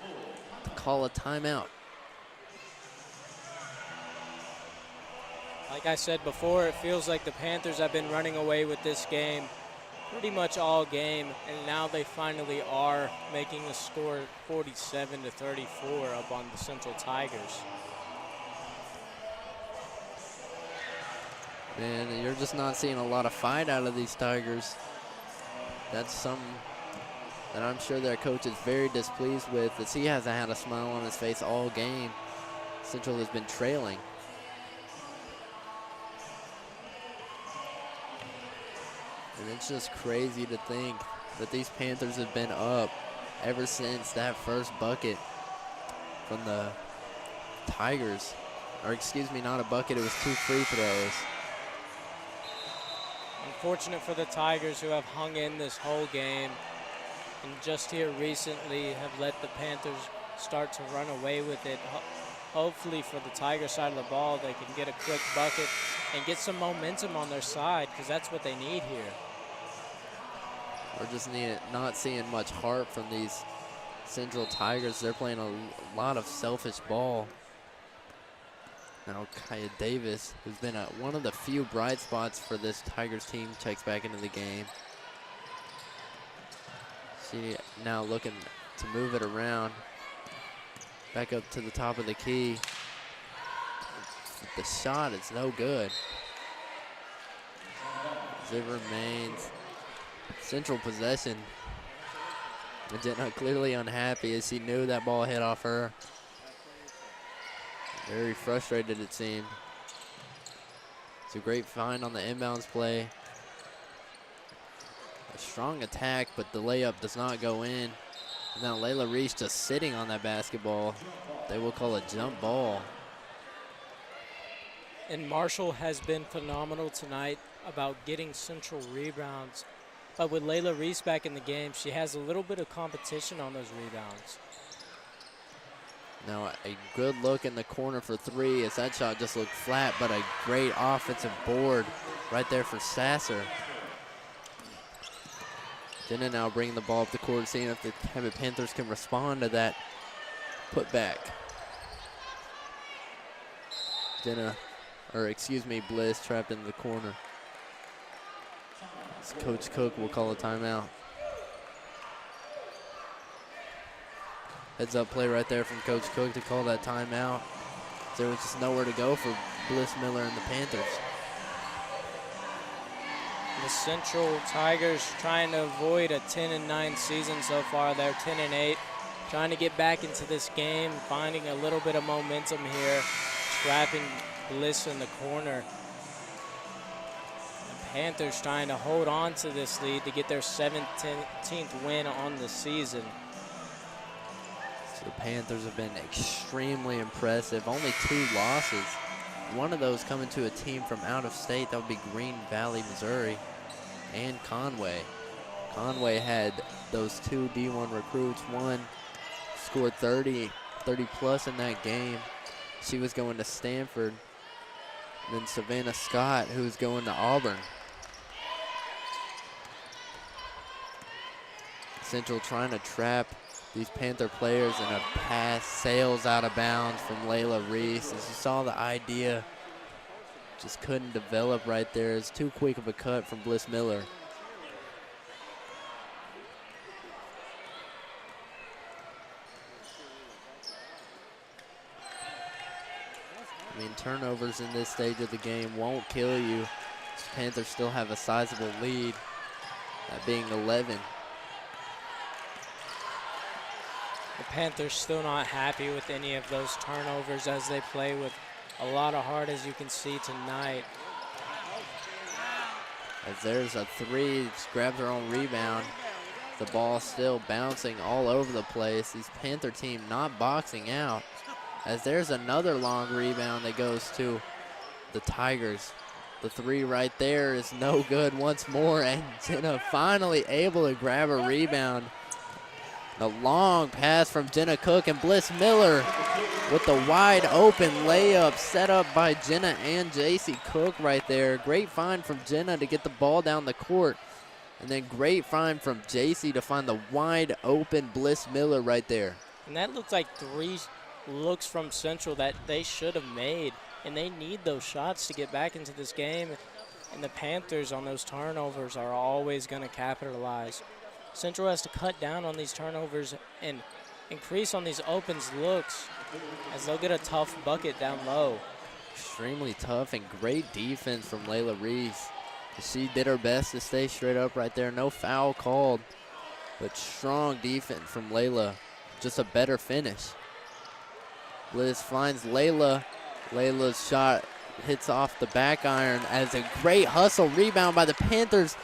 to call a timeout. Like I said before, it feels like the Panthers have been running away with this game pretty much all game, and now they finally are making the score 47-34 up on the Central Tigers. Man, you're just not seeing a lot of fight out of these Tigers. That's something that I'm sure their coach is very displeased with, as he hasn't had a smile on his face all game. Central has been trailing. And it's just crazy to think that these Panthers have been up ever since that first bucket from the Tigers. Or excuse me, not a bucket, it was 2 free throws. Unfortunate for the Tigers, who have hung in this whole game and just here recently have let the Panthers start to run away with it. Hopefully for the Tiger side of the ball, they can get a quick bucket and get some momentum on their side, because that's what they need here. We're just not seeing much heart from these Central Tigers. They're playing a lot of selfish ball. Now Kaya Davis, who's been one of the few bright spots for this Tigers team, checks back into the game. She now looking to move it around. Back up to the top of the key. The shot is no good. As it remains Central possession. Jenna clearly unhappy as she knew that ball hit off her. Very frustrated, it seemed. It's a great find on the inbounds play. A strong attack, but the layup does not go in. Now Layla Reese just sitting on that basketball. They will call a jump ball. And Marshall has been phenomenal tonight about getting Central rebounds. But with Layla Reese back in the game, she has a little bit of competition on those rebounds. Now a good look in the corner for 3 as that shot just looked flat, but a great offensive board right there for Sasser. Jenna now bringing the ball up the court, seeing if the Cabot Panthers can respond to that putback. Bliss trapped in the corner. Coach Cook will call a timeout. Heads up play right there from Coach Cook to call that timeout. There was just nowhere to go for Bliss Miller and the Panthers. The Central Tigers trying to avoid a 10-9 season so far. They're 10-8, trying to get back into this game, finding a little bit of momentum here, trapping Bliss in the corner. The Panthers trying to hold on to this lead to get their 17th win on the season. So the Panthers have been extremely impressive. Only 2 losses. One of those coming to a team from out of state. That would be Green Valley, Missouri, and Conway. Conway had those 2 D1 recruits. One scored 30 plus in that game. She was going to Stanford. And then Savannah Scott, who's going to Auburn. Central trying to trap these Panther players, and a pass sails out of bounds from Layla Reese. As you saw, the idea just couldn't develop right there. It's too quick of a cut from Bliss Miller. I mean, turnovers in this stage of the game won't kill you. The Panthers still have a sizable lead, that being 11. The Panthers still not happy with any of those turnovers as they play with a lot of heart, as you can see tonight. As there's a 3, just grabs her own rebound. The ball still bouncing all over the place. These Panther team not boxing out. As there's another long rebound that goes to the Tigers. The 3 right there is no good once more, and Jenna finally able to grab a rebound. The long pass from Jenna Cook, and Bliss Miller with the wide open layup set up by Jenna and JC Cook right there. Great find from Jenna to get the ball down the court. And then great find from JC to find the wide open Bliss Miller right there. And that looked like 3 looks from Central that they should have made. And they need those shots to get back into this game. And the Panthers on those turnovers are always going to capitalize. Central has to cut down on these turnovers and increase on these opens looks, as they'll get a tough bucket down low. Extremely tough and great defense from Layla Reese. She did her best to stay straight up right there. No foul called, but strong defense from Layla. Just a better finish. Bliss finds Layla. Layla's shot hits off the back iron as a great hustle rebound by the Panthers.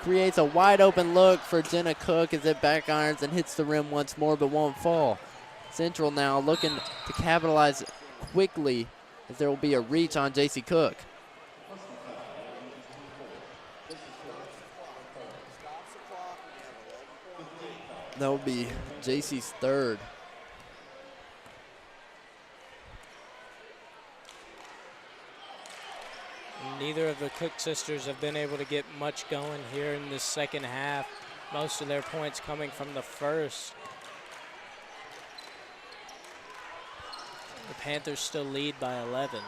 creates a wide open look for Jenna Cook as it back irons and hits the rim once more but won't fall. Central now looking to capitalize quickly as there will be a reach on JC Cook. That will be JC's third. Neither of the Cook sisters have been able to get much going here in this second half. Most of their points coming from the first. The Panthers still lead by 11.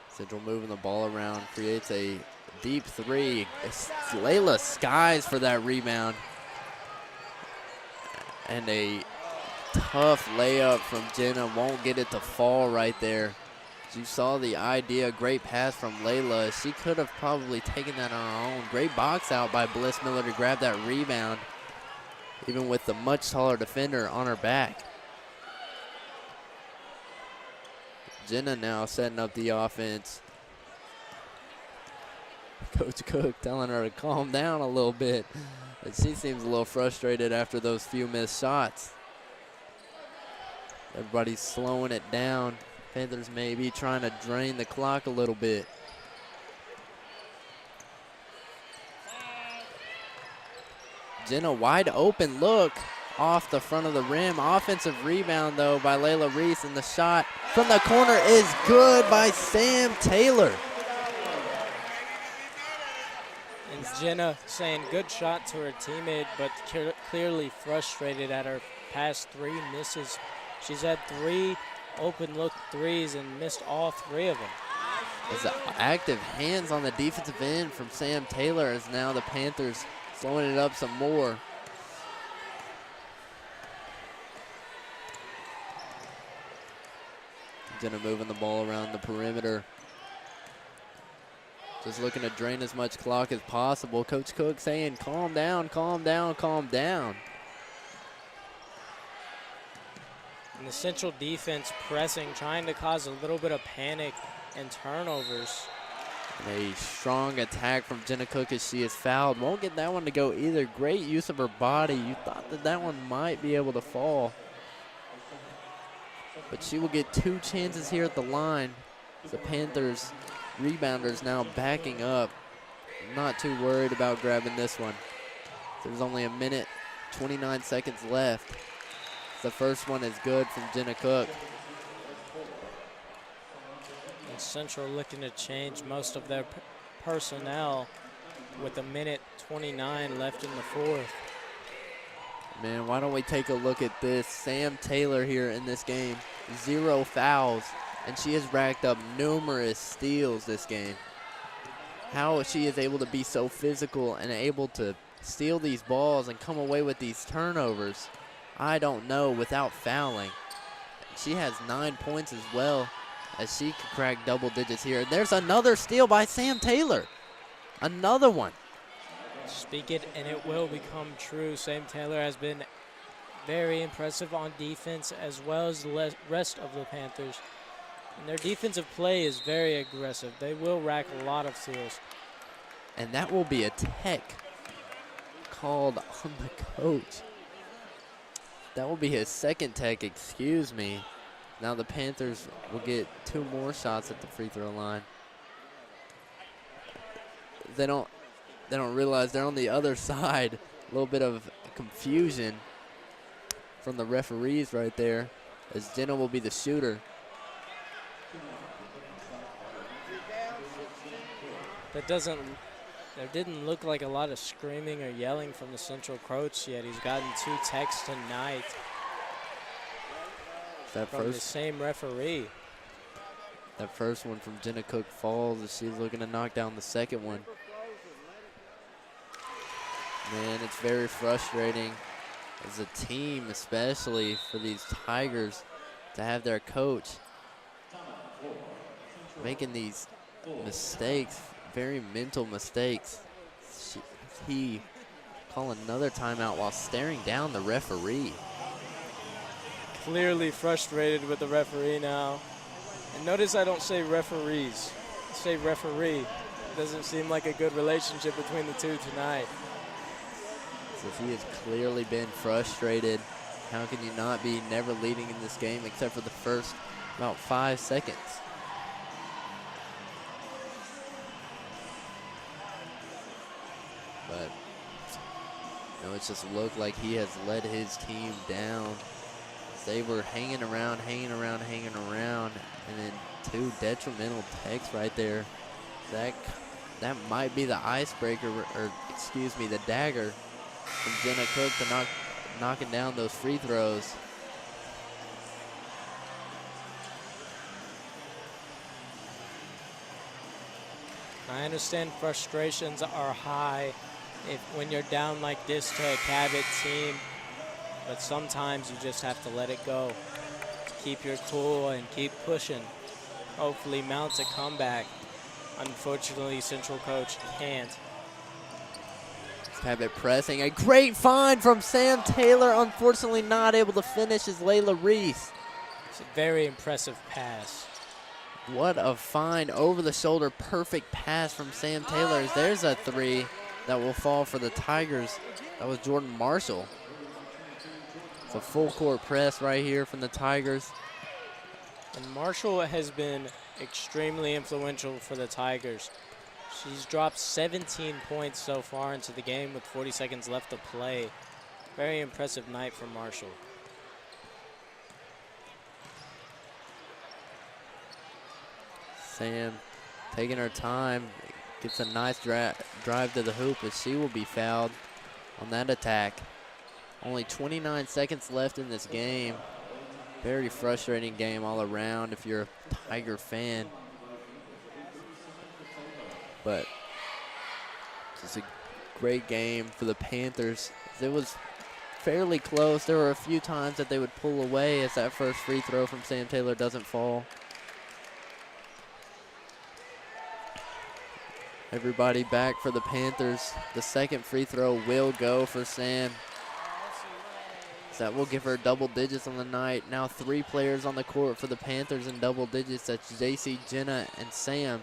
Central moving the ball around, creates a deep three. It's Layla skies for that rebound. And a tough layup from Jenna, won't get it to fall right there. You saw the idea, great pass from Layla. She could have probably taken that on her own. Great box out by Bliss Miller to grab that rebound, even with the much taller defender on her back. Jenna now setting up the offense. Coach Cook telling her to calm down a little bit. But she seems a little frustrated after those few missed shots. Everybody's slowing it down. Panthers may be trying to drain the clock a little bit. Jenna wide open look off the front of the rim. Offensive rebound though by Layla Reese, and the shot from the corner is good by Sam Taylor. And Jenna saying good shot to her teammate, but clearly frustrated at her past three misses. She's had 3 open look threes and missed all 3 of them. As the active hands on the defensive end from Sam Taylor, as now the Panthers slowing it up some more. Jenna moving the ball around the perimeter. Just looking to drain as much clock as possible. Coach Cook saying, calm down, calm down, calm down. And the Central defense pressing, trying to cause a little bit of panic and turnovers. And a strong attack from Jenna Cook as she is fouled. Won't get that one to go either. Great use of her body. You thought that that one might be able to fall. But she will get 2 chances here at the line. The Panthers rebounders now backing up. Not too worried about grabbing this one. There's only 1:29 seconds left. The first one is good from Jenna Cook. And Central looking to change most of their personnel with 1:29 left in the fourth. Man, why don't we take a look at this? Sam Taylor here in this game, 0 fouls, and she has racked up numerous steals this game. How she is able to be so physical and able to steal these balls and come away with these turnovers, I don't know, without fouling. She has 9 points as well, as she could crack double digits here. There's another steal by Sam Taylor. Another one. Speak it and it will become true. Sam Taylor has been very impressive on defense as well as the rest of the Panthers. And their defensive play is very aggressive. They will rack a lot of steals. And that will be a tech called on the coach. That will be his second tech, excuse me. Now the Panthers will get 2 more shots at the free throw line. They don't realize they're on the other side. A little bit of confusion from the referees right there, as Jenna will be the shooter. There didn't look like a lot of screaming or yelling from the Central coach yet. He's gotten 2 techs tonight from the same referee. That first one from Jenna Cook falls as she's looking to knock down the second one. Man, it's very frustrating as a team, especially for these Tigers, to have their coach making these mistakes, very mental mistakes. He call another timeout while staring down the referee. Clearly frustrated with the referee now. And notice I don't say referees, I say referee. Doesn't seem like a good relationship between the two tonight. So he has clearly been frustrated. How can you not be never leading in this game except for the first about 5 seconds? But it's just looked like he has let his team down. They were hanging around, and then 2 detrimental techs right there. That might be the icebreaker, or excuse me, the dagger from Jenna Cook to knocking down those free throws. I understand frustrations are high when you're down like this to a Cabot team, but sometimes you just have to let it go. Keep your cool and keep pushing. Hopefully mount a comeback. Unfortunately, Central coach can't. Cabot pressing. A great find from Sam Taylor. Unfortunately not able to finish is Layla Reese. It's a very impressive pass. What a find. Over the shoulder, perfect pass from Sam Taylor. There's a 3 that will fall for the Tigers. That was Jordan Marshall. It's a full court press right here from the Tigers. And Marshall has been extremely influential for the Tigers. She's dropped 17 points so far into the game with 40 seconds left to play. Very impressive night for Marshall. Sam taking her time, gets a nice drive to the hoop, as she will be fouled on that attack. Only 29 seconds left in this game. Very frustrating game all around if you're a Tiger fan. But it's a great game for the Panthers. It was fairly close. There were a few times that they would pull away as that first free throw from Sam Taylor doesn't fall. Everybody back for the Panthers. The second free throw will go for Sam. So that will give her double digits on the night. Now 3 players on the court for the Panthers in double digits. That's JC, Jenna, and Sam.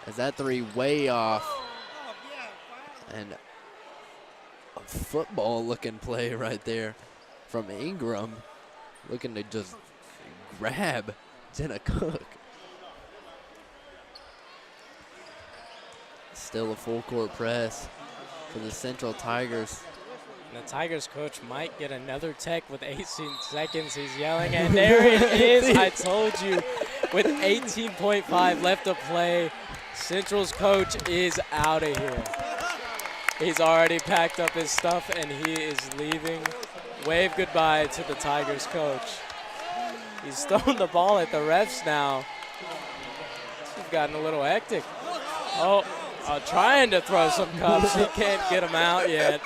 As that 3 way off. And a football-looking play right there from Ingram. Looking to just grab Jenna Cook. Still a full court press for the Central Tigers. And the Tigers coach might get another tech with 18 seconds. He's yelling, and there it is. I told you, with 18.5 left to play, Central's coach is out of here. He's already packed up his stuff, and he is leaving. Wave goodbye to the Tigers coach. He's throwing the ball at the refs now. He's gotten a little hectic. Trying to throw some cups. He can't get them out yet.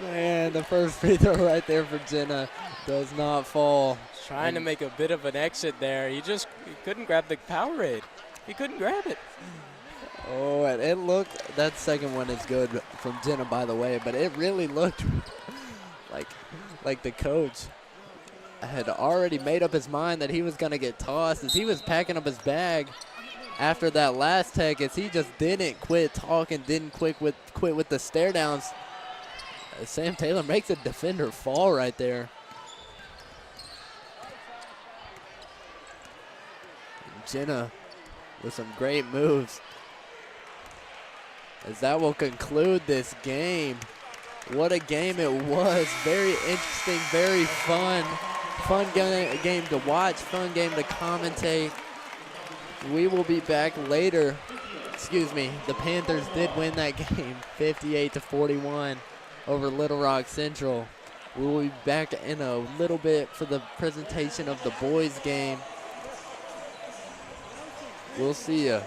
Man, the first free throw right there for Jenna does not fall. Trying to make a bit of an exit there. He couldn't grab the Powerade. He couldn't grab it. Oh, and it looked, that second one is good from Jenna, by the way, but it really looked like the coach had already made up his mind that he was going to get tossed as he was packing up his bag after that last tech, as he just didn't quit talking, didn't quit with the stare downs. Sam Taylor makes a defender fall right there. Jenna with some great moves. As that will conclude this game. What a game it was. Very interesting, very fun. Fun game to watch, fun game to commentate. We will be back later. Excuse me, the Panthers did win that game 58-41 over Little Rock Central. We will be back in a little bit for the presentation of the boys game. We'll see ya.